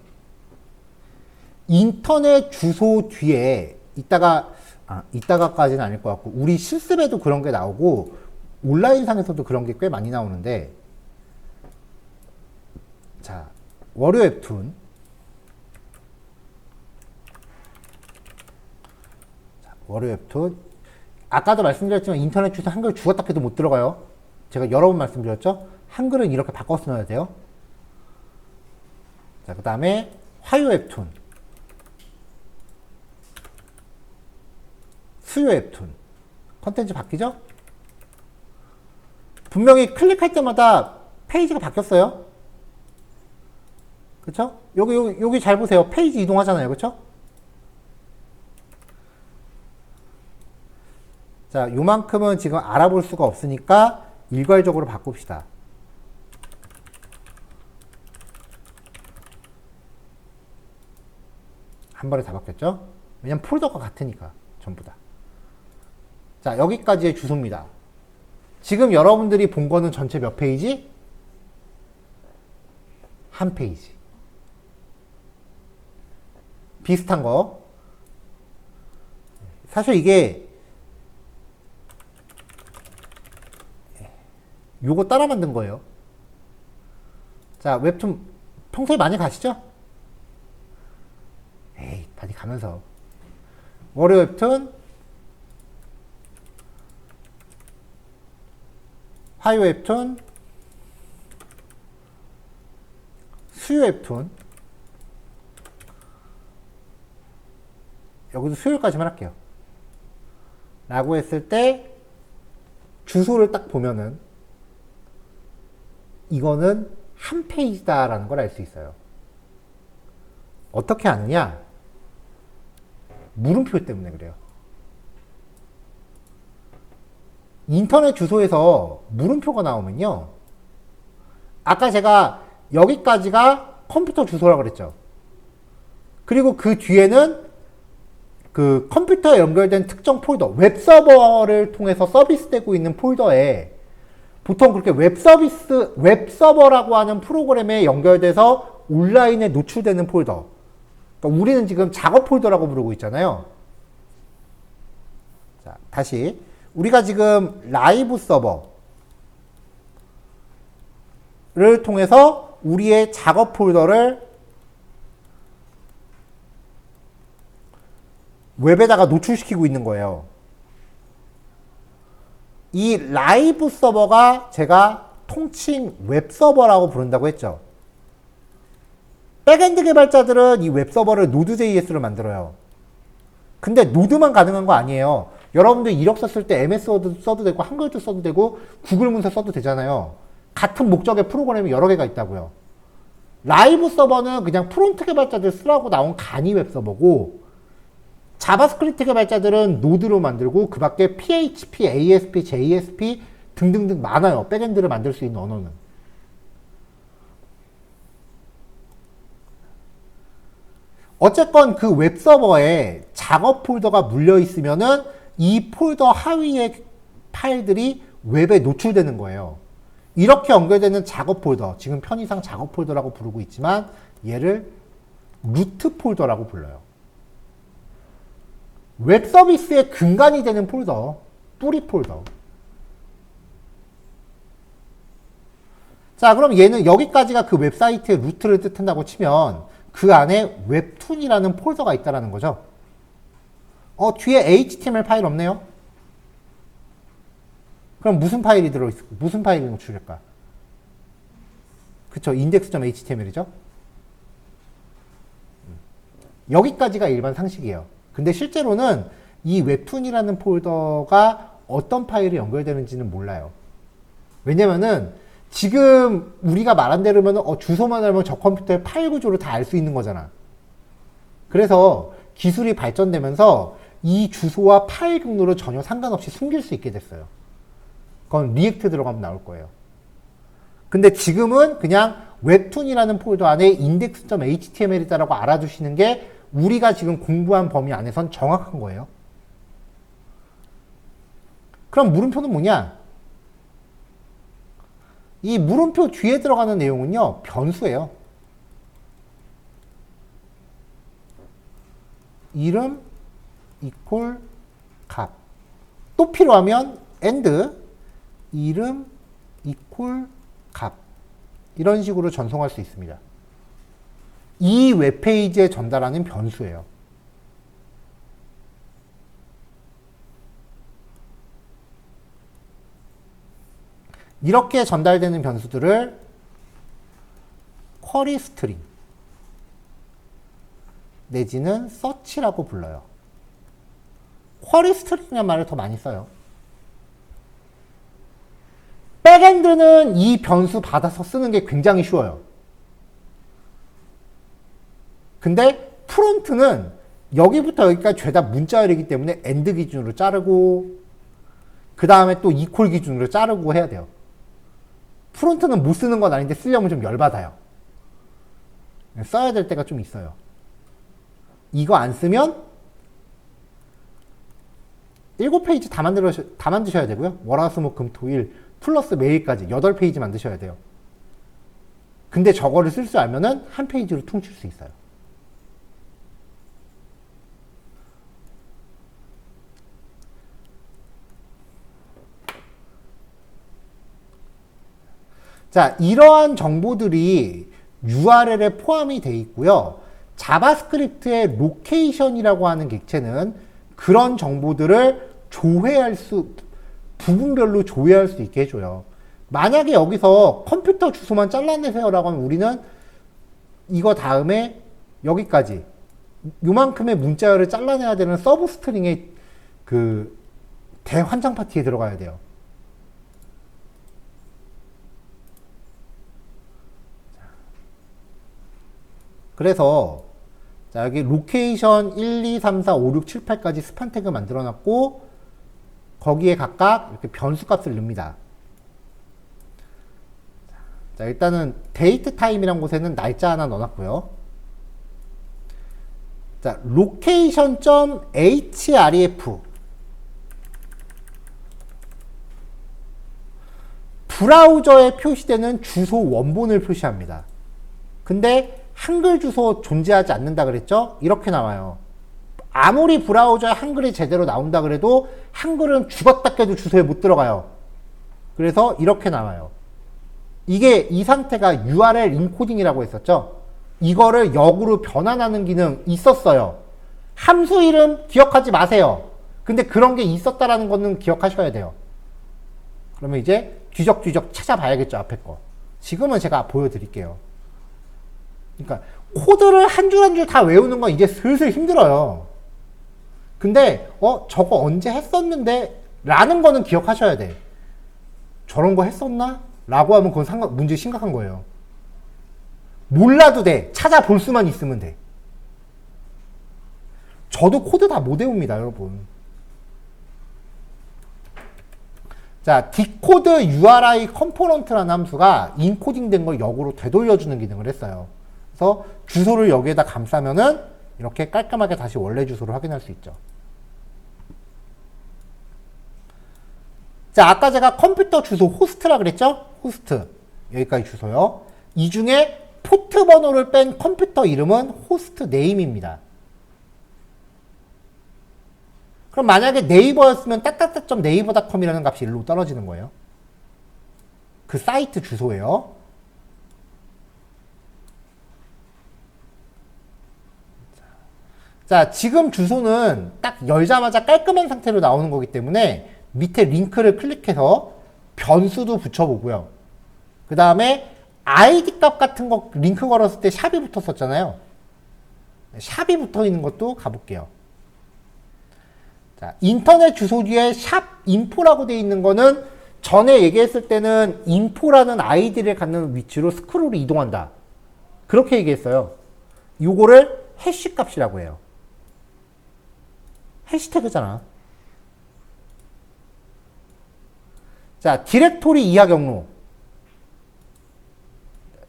인터넷 주소 뒤에 이따가까지는 아닐 것 같고, 우리 실습에도 그런 게 나오고 온라인상에서도 그런 게 꽤 많이 나오는데, 자, 월요 웹툰. 자, 월요 웹툰. 아까도 말씀드렸지만 인터넷 주소 한글 죽었다 해도 못 들어가요. 제가 여러 번 말씀드렸죠. 한글은 이렇게 바꿔서 넣어야 돼요. 자, 그 다음에 화요 웹툰, 수요 웹툰. 컨텐츠 바뀌죠? 분명히 클릭할 때마다 페이지가 바뀌었어요. 그쵸? 여기 잘 보세요. 페이지 이동하잖아요. 그쵸? 자, 요만큼은 지금 알아볼 수가 없으니까 일괄적으로 바꿉시다. 한 번에 다 바뀌었죠? 왜냐면 폴더가 같으니까, 전부 다. 자, 여기까지의 주소입니다. 지금 여러분들이 본 거는 전체 몇 페이지? 한 페이지. 비슷한 거. 사실 이게 요거 따라 만든 거예요. 자, 웹툰 평소에 많이 가시죠? 에이, 많이 가면서. 월요 웹툰, 화요 웹툰, 수요 웹툰. 여기도 수요일까지만 할게요. 라고 했을 때 주소를 딱 보면은 이거는 한 페이지다라는 걸 알 수 있어요. 어떻게 아느냐? 물음표 때문에 그래요. 인터넷 주소에서 물음표가 나오면요, 아까 제가 여기까지가 컴퓨터 주소라고 그랬죠. 그리고 그 뒤에는 그 컴퓨터에 연결된 특정 폴더, 웹서버를 통해서 서비스되고 있는 폴더에 보통 그렇게 웹서버라고 하는 프로그램에 연결돼서 온라인에 노출되는 폴더. 그러니까 우리는 지금 작업 폴더라고 부르고 있잖아요. 자, 다시. 우리가 지금 라이브 서버를 통해서 우리의 작업 폴더를 웹에다가 노출시키고 있는 거예요. 이 라이브 서버가 제가 통칭 웹서버라고 부른다고 했죠. 백엔드 개발자들은 이 웹서버를 노드.js로 만들어요. 근데 노드만 가능한 거 아니에요. 여러분들 이력 썼을 때 MS 워드 써도 되고 한글도 써도 되고 구글 문서 써도 되잖아요. 같은 목적의 프로그램이 여러 개가 있다고요. 라이브 서버는 그냥 프론트 개발자들 쓰라고 나온 간이 웹 서버고, 자바스크립트 개발자들은 노드로 만들고 그 밖에 PHP, ASP, JSP 등등등 많아요. 백엔드를 만들 수 있는 언어는. 어쨌건 그 웹서버에 작업 폴더가 물려 있으면은 이 폴더 하위의 파일들이 웹에 노출되는 거예요. 이렇게 연결되는 작업 폴더, 지금 편의상 작업 폴더라고 부르고 있지만 얘를 루트 폴더라고 불러요. 웹 서비스의 근간이 되는 폴더, 뿌리 폴더. 자, 그럼 얘는 여기까지가 그 웹사이트의 루트를 뜻한다고 치면 그 안에 웹툰이라는 폴더가 있다는 거죠. 뒤에 HTML 파일 없네요? 그럼 무슨 파일이 무슨 파일이 노출될까? 그쵸, index.html이죠? 여기까지가 일반 상식이에요. 근데 실제로는 이 웹툰이라는 폴더가 어떤 파일이 연결되는지는 몰라요. 왜냐면은 지금 우리가 말한 대로면 주소만 알면 저 컴퓨터의 파일 구조를 다 알 수 있는 거잖아. 그래서 기술이 발전되면서 이 주소와 파일 경로를 전혀 상관없이 숨길 수 있게 됐어요. 그건 리액트 들어가면 나올 거예요. 근데 지금은 그냥 웹툰이라는 폴더 안에 index.html이다라고 알아두시는 게 우리가 지금 공부한 범위 안에선 정확한 거예요. 그럼 물음표는 뭐냐? 이 물음표 뒤에 들어가는 내용은요, 변수예요. 이름 이퀄 값. 또 필요하면 and 이름 이퀄 값. 이런 식으로 전송할 수 있습니다. 이 웹페이지에 전달하는 변수예요. 이렇게 전달되는 변수들을 쿼리 스트링 내지는 서치라고 불러요. 쿼리 스트링이라는 말을 더 많이 써요. 백엔드는 이 변수 받아서 쓰는 게 굉장히 쉬워요. 근데 프론트는 여기부터 여기까지 죄다 문자열이기 때문에 엔드 기준으로 자르고 그 다음에 또 이퀄 기준으로 자르고 해야 돼요. 프론트는 못 쓰는 건 아닌데 쓰려면 좀 열받아요. 써야 될 때가 좀 있어요. 이거 안 쓰면 7페이지 다 만드셔야 되고요. 월화수목금토일 플러스 매일까지 8페이지 만드셔야 돼요. 근데 저거를 쓸 줄 알면은 한 페이지로 퉁칠 수 있어요. 자, 이러한 정보들이 URL에 포함이 되어 있고요. 자바스크립트의 로케이션이라고 하는 객체는 그런 정보들을 부분별로 조회할 수 있게 해줘요. 만약에 여기서 컴퓨터 주소만 잘라내세요라고 하면 우리는 이거 다음에 여기까지 요만큼의 문자열을 잘라내야 되는 서브 스트링의 그 대환장 파티에 들어가야 돼요. 그래서 자, 여기 로케이션 1, 2, 3, 4, 5, 6, 7, 8까지 스판 태그 만들어 놨고 거기에 각각 이렇게 변수 값을 넣습니다. 자, 일단은 데이트 타임이란 곳에는 날짜 하나 넣어놨고요. 자, location.href 브라우저에 표시되는 주소 원본을 표시합니다. 근데 한글 주소 존재하지 않는다 그랬죠? 이렇게 나와요. 아무리 브라우저에 한글이 제대로 나온다 그래도 한글은 죽었다 깨도 주소에 못 들어가요. 그래서 이렇게 나와요. 이 상태가 URL 인코딩이라고 했었죠? 이거를 역으로 변환하는 기능 있었어요. 함수 이름 기억하지 마세요. 근데 그런 게 있었다라는 거는 기억하셔야 돼요. 그러면 이제 뒤적뒤적 찾아봐야겠죠, 앞에 거. 지금은 제가 보여드릴게요. 그러니까 코드를 한 줄 한 줄 다 외우는 건 이제 슬슬 힘들어요. 근데 저거 언제 했었는데 라는 거는 기억하셔야 돼. 저런 거 했었나? 라고 하면 그건 문제 심각한 거예요. 몰라도 돼. 찾아볼 수만 있으면 돼. 저도 코드 다 못 외웁니다, 여러분. 자, 디코드 URI 컴포넌트라는 함수가 인코딩 된 걸 역으로 되돌려주는 기능을 했어요. 그래서 주소를 여기에다 감싸면은 이렇게 깔끔하게 다시 원래 주소를 확인할 수 있죠. 자, 아까 제가 컴퓨터 주소 호스트라 그랬죠? 호스트. 여기까지 주소요. 이 중에 포트 번호를 뺀 컴퓨터 이름은 호스트 네임입니다. 그럼 만약에 네이버였으면 따따따.naver.com이라는 값이 일로 떨어지는 거예요. 그 사이트 주소예요. 자, 지금 주소는 딱 열자마자 깔끔한 상태로 나오는 거기 때문에 밑에 링크를 클릭해서 변수도 붙여보고요. 그 다음에 아이디 값 같은 거 링크 걸었을 때 샵이 붙었었잖아요. 샵이 붙어 있는 것도 가볼게요. 자, 인터넷 주소 뒤에 샵 인포라고 되어 있는 거는 전에 얘기했을 때는 인포라는 아이디를 갖는 위치로 스크롤이 이동한다. 그렇게 얘기했어요. 요거를 해시 값이라고 해요. 해시태그잖아. 자, 디렉토리 이하 경로.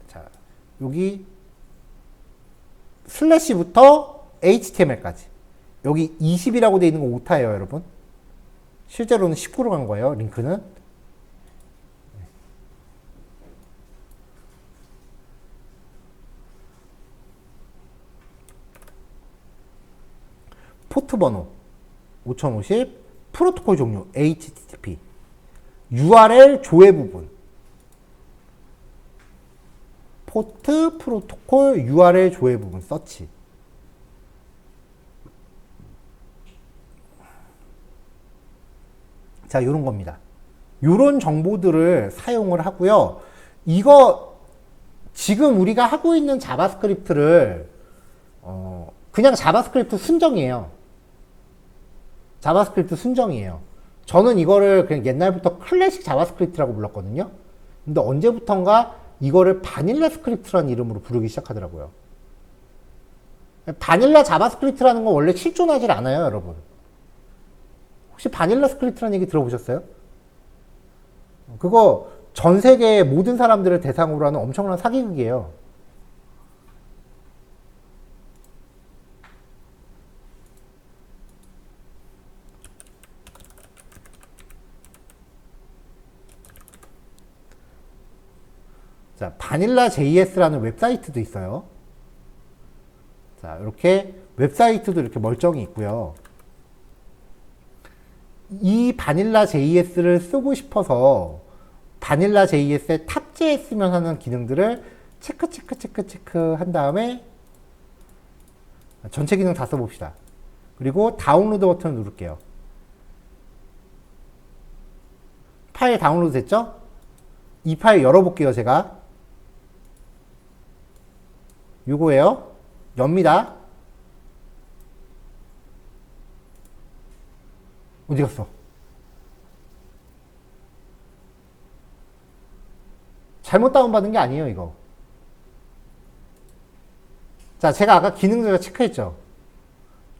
자, 여기 슬래시부터 HTML까지. 여기 20이라고 되어 있는 거 오타예요, 여러분. 실제로는 19로 간 거예요, 링크는. 포트 번호 5050, 프로토콜 종류 HTTP, URL 조회 부분, 포트, 프로토콜, URL 조회 부분, 서치. 자, 요런 겁니다. 요런 정보들을 사용을 하고요. 이거 지금 우리가 하고 있는 자바스크립트를 그냥 자바스크립트 순정이에요. 자바스크립트 순정이에요. 저는 이거를 그냥 옛날부터 클래식 자바스크립트라고 불렀거든요. 근데 언제부턴가 이거를 바닐라 스크립트라는 이름으로 부르기 시작하더라고요. 바닐라 자바스크립트라는 건 원래 실존하지 않아요, 여러분. 혹시 바닐라 스크립트라는 얘기 들어보셨어요? 그거 전 세계의 모든 사람들을 대상으로 하는 엄청난 사기극이에요. 자, 바닐라 JS라는 웹사이트도 있어요. 자, 이렇게 웹사이트도 이렇게 멀쩡히 있고요. 이 바닐라 JS를 쓰고 싶어서 바닐라 JS에 탑재했으면 하는 기능들을 체크 한 다음에 전체 기능 다 써봅시다. 그리고 다운로드 버튼을 누를게요. 파일 다운로드 됐죠? 이 파일 열어볼게요, 제가. 요거예요. 엽니다. 어디 갔어? 잘못 다운받은 게 아니에요, 이거. 자, 제가 아까 기능들 체크했죠?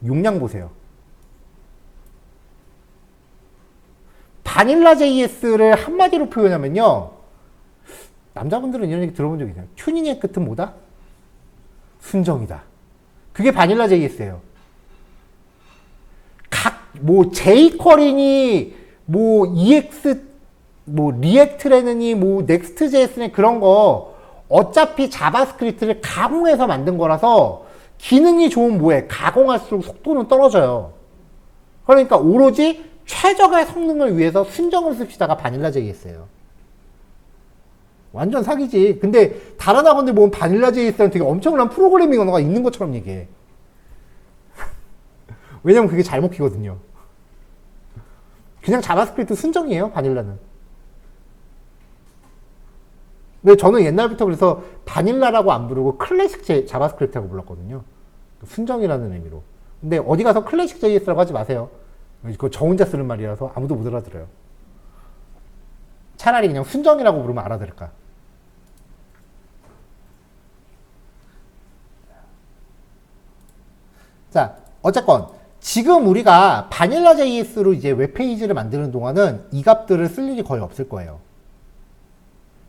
용량 보세요. 바닐라 JS를 한마디로 표현하면요. 남자분들은 이런 얘기 들어본 적 있어요. 튜닝의 끝은 뭐다? 순정이다. 그게 바닐라 JS예요. 뭐 jQuery니 뭐 EX 뭐 리액트래느니 뭐 넥스트JS니 그런 거 어차피 자바스크립트를 가공해서 만든 거라서 기능이 좋은 뭐에 가공할수록 속도는 떨어져요. 그러니까 오로지 최적의 성능을 위해서 순정을 씁시다가 바닐라 JS예요. 완전 사기지. 근데 다른 학원들 보면 바닐라 JS는 되게 엄청난 프로그래밍 언어가 있는 것처럼 얘기해. 왜냐면 그게 잘 먹히거든요. 그냥 자바스크립트 순정이에요, 바닐라는. 근데 저는 옛날부터 그래서 바닐라라고 안 부르고 클래식 자바스크립트라고 불렀거든요. 순정이라는 의미로. 근데 어디 가서 클래식 JS라고 하지 마세요. 그거 저 혼자 쓰는 말이라서 아무도 못 알아들어요. 차라리 그냥 순정이라고 부르면 알아들을까. 자, 어쨌건 지금 우리가 바닐라 JS로 이제 웹페이지를 만드는 동안은 이 값들을 쓸 일이 거의 없을 거예요.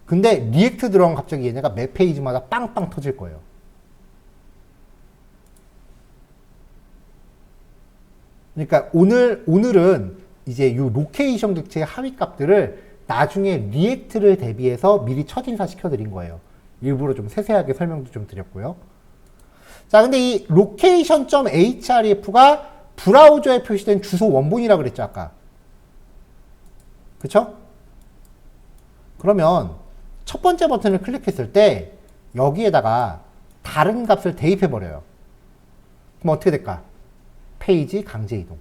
근데 리액트 들어가면 갑자기 얘네가 매 페이지마다 빵빵 터질 거예요. 그러니까 오늘은 이제 요 로케이션 객체의 하위 값들을 나중에 리액트를 대비해서 미리 첫인사 시켜드린 거예요. 일부러 좀 세세하게 설명도 좀 드렸고요. 자, 근데 이 location.href가 브라우저에 표시된 주소 원본이라고 그랬죠, 아까. 그쵸? 그러면 첫 번째 버튼을 클릭했을 때 여기에다가 다른 값을 대입해버려요. 그럼 어떻게 될까? 페이지 강제 이동.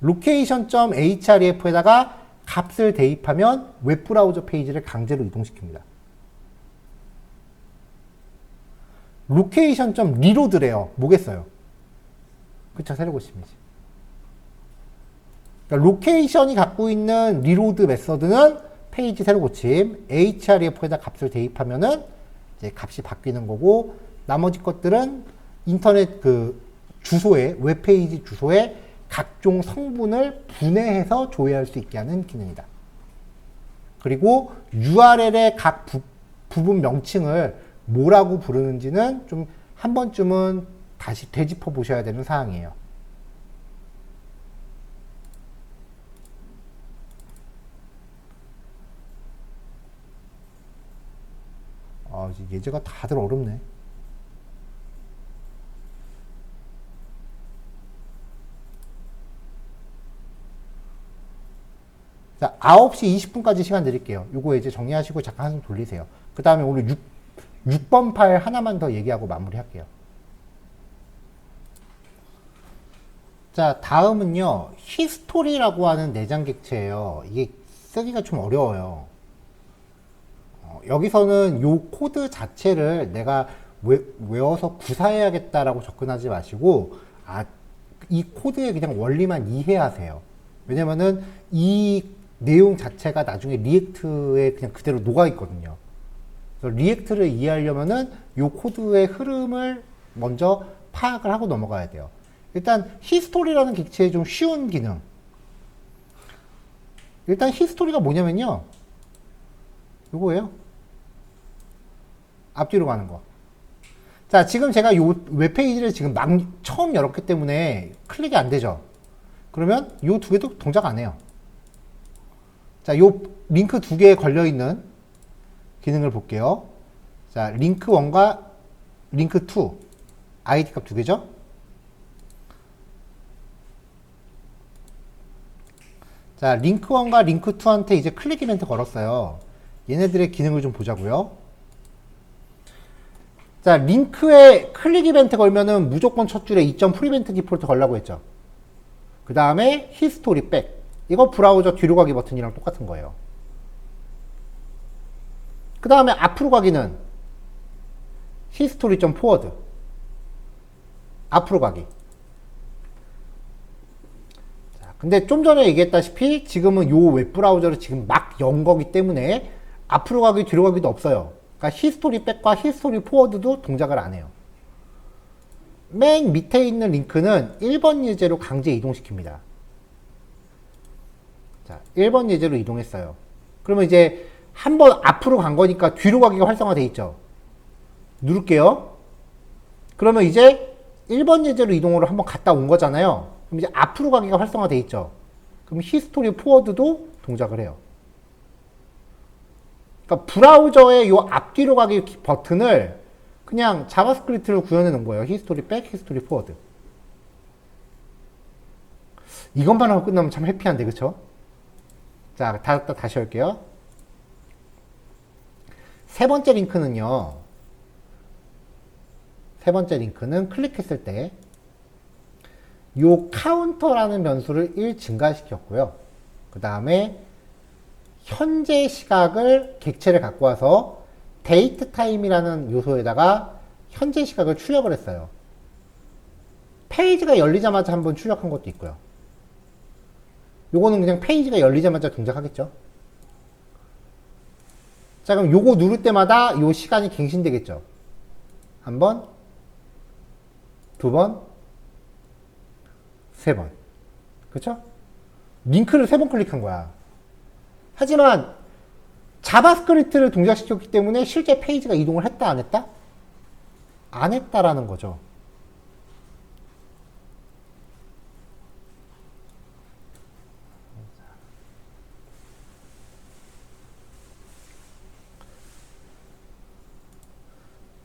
location.href에다가 값을 대입하면 웹브라우저 페이지를 강제로 이동시킵니다. location.reload래요. 뭐겠어요? 그쵸, 새로 고침이지. 그러니까 로케이션이 갖고 있는 리로드 메서드는 페이지 새로 고침, href에다 값을 대입하면은 이제 값이 바뀌는 거고, 나머지 것들은 인터넷 그 주소에, 웹페이지 주소에 각종 성분을 분해해서 조회할 수 있게 하는 기능이다. 그리고 URL의 각 부분 명칭을 뭐라고 부르는지는 좀 한 번쯤은 다시 되짚어 보셔야 되는 사항이에요. 예제가 다들 어렵네. 자, 9시 20분까지 시간 드릴게요. 요거 이제 정리하시고 잠깐 한숨 돌리세요. 그 다음에 오늘 6번 파일 하나만 더 얘기하고 마무리할게요. 자, 다음은요, 히스토리라고 하는 내장 객체예요. 이게 쓰기가 좀 어려워요. 여기서는 요 코드 자체를 내가 외워서 구사해야겠다라고 접근하지 마시고, 이 코드의 그냥 원리만 이해하세요. 왜냐면은 이 내용 자체가 나중에 리액트에 그냥 그대로 녹아있거든요. 그래서 리액트를 이해하려면은 요 코드의 흐름을 먼저 파악을 하고 넘어가야 돼요. 일단 히스토리라는 객체의 좀 쉬운 기능. 일단 히스토리가 뭐냐면요, 요거예요. 앞뒤로 가는 거. 자, 지금 제가 요 웹페이지를 지금 처음 열었기 때문에 클릭이 안 되죠. 그러면 요 두 개도 동작 안 해요. 자, 요 링크 두 개에 걸려있는 기능을 볼게요. 자, 링크 1과 링크 2. 아이디 값 두 개죠? 자, 링크 1과 링크 2한테 이제 클릭 이벤트 걸었어요. 얘네들의 기능을 좀 보자고요. 자, 링크에 클릭 이벤트 걸면은 무조건 첫 줄에 2점 프리벤트 디폴트 걸라고 했죠. 그 다음에 히스토리 백. 이거 브라우저 뒤로 가기 버튼이랑 똑같은 거예요. 그 다음에 앞으로 가기는 히스토리 점 포워드. 앞으로 가기. 자, 근데 좀 전에 얘기했다시피 지금은 요 웹브라우저를 지금 막 연 거기 때문에 앞으로 가기 뒤로 가기도 없어요. 그러니까 히스토리 백과 히스토리 포워드도 동작을 안 해요. 맨 밑에 있는 링크는 1번 예제로 강제 이동시킵니다. 자, 1번 예제로 이동했어요. 그러면 이제 한번 앞으로 간 거니까 뒤로 가기가 활성화되어 있죠. 누를게요. 그러면 이제 1번 예제로 이동으로 한번 갔다 온 거잖아요. 그럼 이제 앞으로 가기가 활성화되어 있죠. 그럼 히스토리 포워드도 동작을 해요. 그러니까 브라우저의 요 앞뒤로 가기 버튼을 그냥 자바스크립트로 구현해 놓은 거예요. 히스토리 백, 히스토리 포워드. 이것만 하고 끝나면 참 해피한데, 그쵸? 자, 다시 할게요. 세 번째 링크는요. 세 번째 링크는 클릭했을 때 요 카운터라는 변수를 1 증가시켰고요. 그 다음에 현재 시각을 객체를 갖고 와서 데이트 타임이라는 요소에다가 현재 시각을 출력을 했어요. 페이지가 열리자마자 한번 출력한 것도 있고요. 요거는 그냥 페이지가 열리자마자 동작하겠죠. 자, 그럼 요거 누를 때마다 요 시간이 갱신되겠죠. 한 번, 두 번, 세 번. 그쵸? 링크를 3번 클릭한 거야. 하지만 자바스크립트를 동작시켰기 때문에 실제 페이지가 이동을 했다, 안 했다? 안 했다라는 거죠.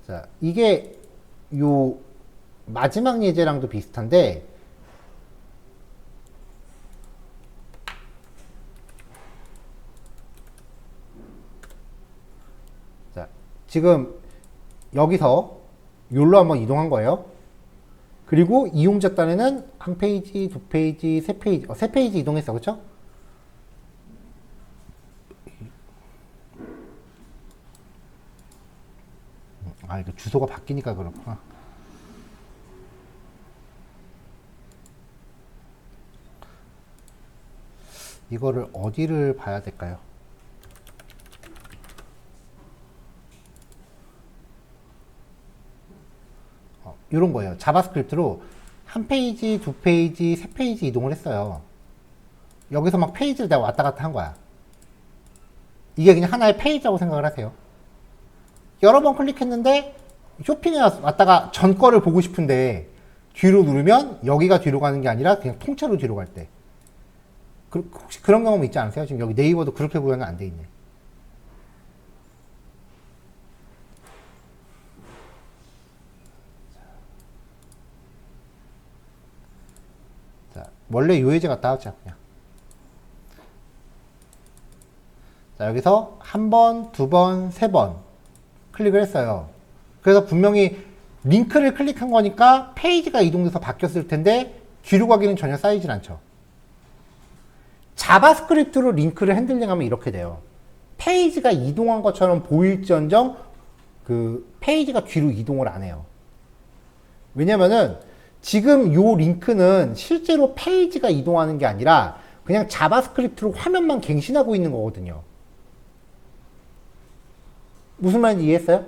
자, 이게 요 마지막 예제랑도 비슷한데, 자, 지금 여기서 요로 한번 이동한 거예요. 그리고 이용자 딴에는 한 페이지, 두 페이지, 세 페이지, 세 페이지 이동했어. 그쵸? 아, 이거 주소가 바뀌니까 그렇구나. 이거를 어디를 봐야 될까요? 이런 거예요. 자바스크립트로 한 페이지, 두 페이지, 세 페이지 이동을 했어요. 여기서 막 페이지를 내가 왔다 갔다 한 거야. 이게 그냥 하나의 페이지라고 생각을 하세요. 여러 번 클릭했는데 쇼핑에 왔다가 전 거를 보고 싶은데 뒤로 누르면 여기가 뒤로 가는 게 아니라 그냥 통째로 뒤로 갈 때. 혹시 그런 경험 있지 않으세요? 지금 여기 네이버도 그렇게 구현이 안 돼 있네. 자, 원래 요 예제 갔다 하자, 그냥. 자, 여기서 한 번, 두 번, 세 번 클릭을 했어요. 그래서 분명히 링크를 클릭한 거니까 페이지가 이동돼서 바뀌었을 텐데 뒤로 가기는 전혀 쌓이진 않죠. 자바스크립트로 링크를 핸들링하면 이렇게 돼요. 페이지가 이동한 것처럼 보일지언정 그 페이지가 뒤로 이동을 안 해요. 왜냐면은 지금 요 링크는 실제로 페이지가 이동하는 게 아니라 그냥 자바스크립트로 화면만 갱신하고 있는 거거든요. 무슨 말인지 이해했어요?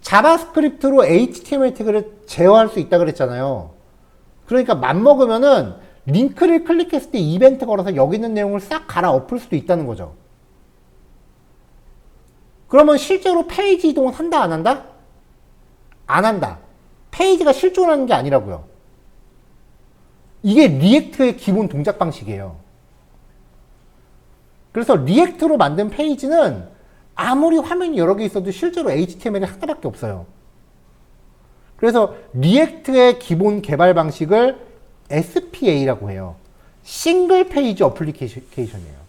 자바스크립트로 HTML 태그를 제어할 수 있다 그랬잖아요. 그러니까 맘먹으면은 링크를 클릭했을 때 이벤트 걸어서 여기 있는 내용을 싹 갈아엎을 수도 있다는 거죠. 그러면 실제로 페이지 이동은 한다, 안 한다? 안 한다. 페이지가 실존하는 게 아니라고요. 이게 리액트의 기본 동작 방식이에요. 그래서 리액트로 만든 페이지는 아무리 화면이 여러 개 있어도 실제로 HTML이 하나밖에 없어요. 그래서 리액트의 기본 개발 방식을 SPA라고 해요. 싱글 페이지 어플리케이션이에요.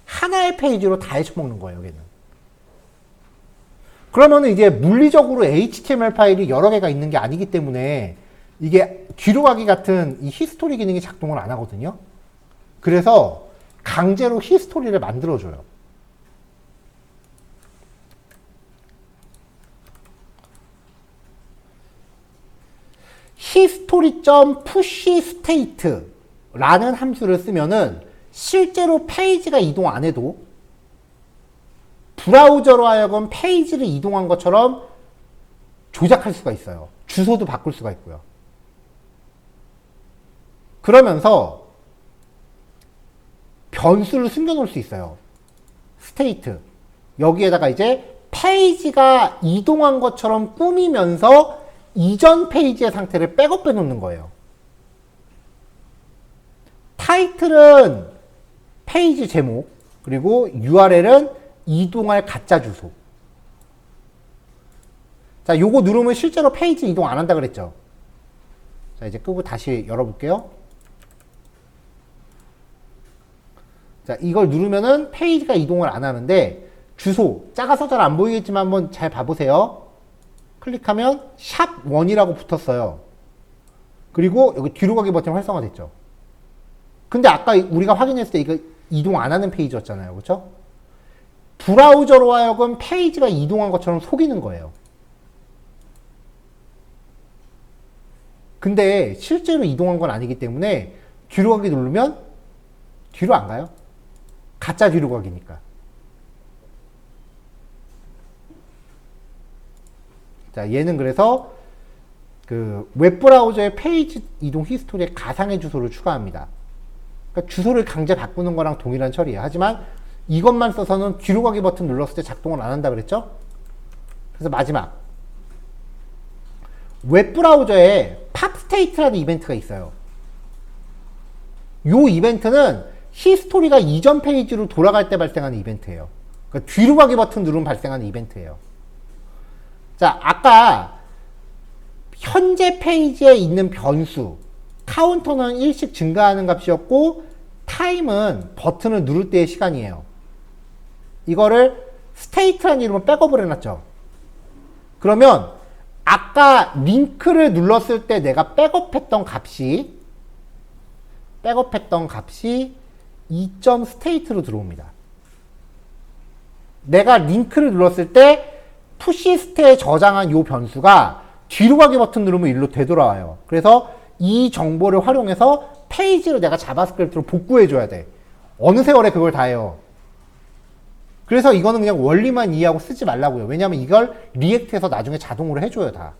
하나의 페이지로 다 헤쳐먹는 거예요, 여기는. 그러면은 이제 물리적으로 HTML 파일이 여러 개가 있는 게 아니기 때문에 이게 뒤로 가기 같은 이 히스토리 기능이 작동을 안 하거든요. 그래서 강제로 히스토리를 만들어줘요. history.pushState라는 함수를 쓰면은 실제로 페이지가 이동 안 해도 브라우저로 하여금 페이지를 이동한 것처럼 조작할 수가 있어요. 주소도 바꿀 수가 있고요. 그러면서 변수를 숨겨놓을 수 있어요. 스테이트. 여기에다가 이제 페이지가 이동한 것처럼 꾸미면서 이전 페이지의 상태를 백업해 놓는 거예요. 타이틀은 페이지 제목, 그리고 URL은 이동할 가짜 주소. 자, 요거 누르면 실제로 페이지 이동 안 한다 그랬죠? 자, 이제 끄고 다시 열어볼게요. 자, 이걸 누르면은 페이지가 이동을 안 하는데 주소, 작아서 잘 안 보이겠지만 한번 잘 봐보세요. 클릭하면 샵1이라고 붙었어요. 그리고 여기 뒤로 가기 버튼 활성화됐죠. 근데 아까 우리가 확인했을 때 이거 이동 안 하는 페이지였잖아요. 그렇죠? 브라우저로 하여금 페이지가 이동한 것처럼 속이는 거예요. 근데 실제로 이동한 건 아니기 때문에 뒤로 가기 누르면 뒤로 안 가요. 가짜 뒤로 가기니까. 자, 얘는 그래서 그 웹브라우저의 페이지 이동 히스토리에 가상의 주소를 추가합니다. 그러니까 주소를 강제 바꾸는 거랑 동일한 처리예요. 하지만 이것만 써서는 뒤로 가기 버튼 눌렀을 때 작동을 안 한다 그랬죠? 그래서 마지막 웹브라우저에 팝스테이트라는 이벤트가 있어요. 이 이벤트는 히스토리가 이전 페이지로 돌아갈 때 발생하는 이벤트예요. 그러니까 뒤로 가기 버튼 누르면 발생하는 이벤트예요. 자, 아까 현재 페이지에 있는 변수 카운터는 1씩 증가하는 값이었고 타임은 버튼을 누를 때의 시간이에요. 이거를 스테이트라는 이름으로 백업을 해놨죠. 그러면 아까 링크를 눌렀을 때 내가 백업했던 값이 2.state로 들어옵니다. 내가 링크를 눌렀을 때 푸시스트에 저장한 이 변수가 뒤로 가기 버튼 누르면 일로 되돌아와요. 그래서 이 정보를 활용해서 페이지를 내가 자바스크립트로 복구해줘야 돼. 어느 세월에 그걸 다 해요. 그래서 이거는 그냥 원리만 이해하고 쓰지 말라고요. 왜냐하면 이걸 리액트에서 나중에 자동으로 해줘요, 다.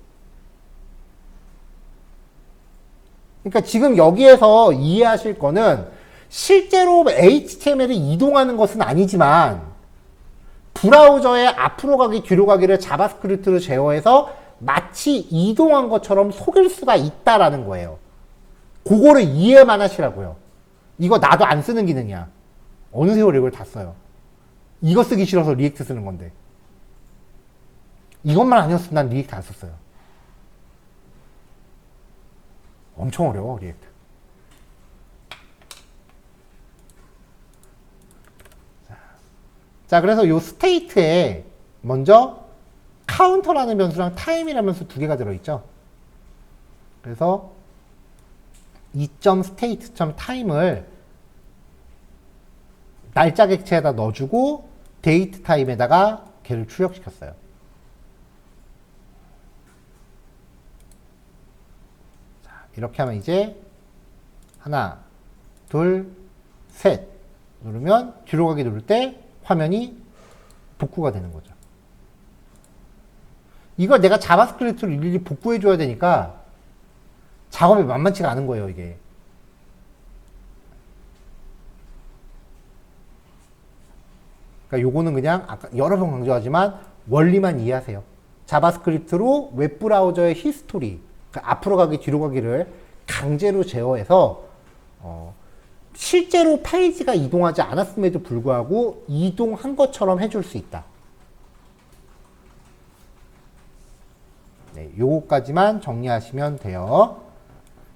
그러니까 지금 여기에서 이해하실 거는 실제로 HTML이 이동하는 것은 아니지만 브라우저의 앞으로 가기, 뒤로 가기를 자바스크립트로 제어해서 마치 이동한 것처럼 속일 수가 있다라는 거예요. 그거를 이해만 하시라고요. 이거 나도 안 쓰는 기능이야. 어느 세월에 이걸 다 써요. 이거 쓰기 싫어서 리액트 쓰는 건데. 이것만 아니었으면 난 리액트 안 썼어요. 엄청 어려워, 리액트. 자, 그래서 이 스테이트에 먼저 카운터라는 변수랑 타임이라는 변수 두 개가 들어있죠. 그래서 2.state.time을 날짜 객체에다 넣어주고 데이트 타임에다가 걔를 출력시켰어요. 자, 이렇게 하면 이제 하나, 둘, 셋 누르면 뒤로 가기 누를 때 화면이 복구가 되는 거죠. 이걸 내가 자바스크립트로 일일이 복구해줘야 되니까 작업이 만만치가 않은 거예요, 이게. 그러니까 요거는 그냥 아까 여러 번 강조하지만 원리만 이해하세요. 자바스크립트로 웹브라우저의 히스토리, 그러니까 앞으로 가기, 뒤로 가기를 강제로 제어해서 실제로 페이지가 이동하지 않았음에도 불구하고 이동한 것처럼 해줄 수 있다. 네, 요거까지만 정리하시면 돼요.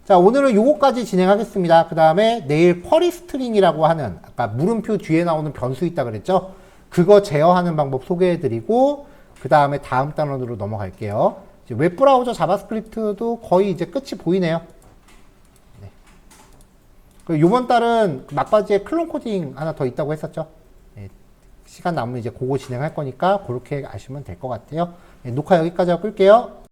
자, 오늘은 요거까지 진행하겠습니다. 그 다음에 내일 쿼리 스트링이라고 하는 아까 물음표 뒤에 나오는 변수 있다 그랬죠? 그거 제어하는 방법 소개해드리고 그 다음에 다음 단원으로 넘어갈게요. 이제 웹브라우저 자바스크립트도 거의 이제 끝이 보이네요. 네. 요번 달은 막바지에 클론 코딩 하나 더 있다고 했었죠? 네. 시간 남으면 이제 그거 진행할 거니까 그렇게 아시면 될 것 같아요. 네, 녹화 여기까지 하고 끌게요.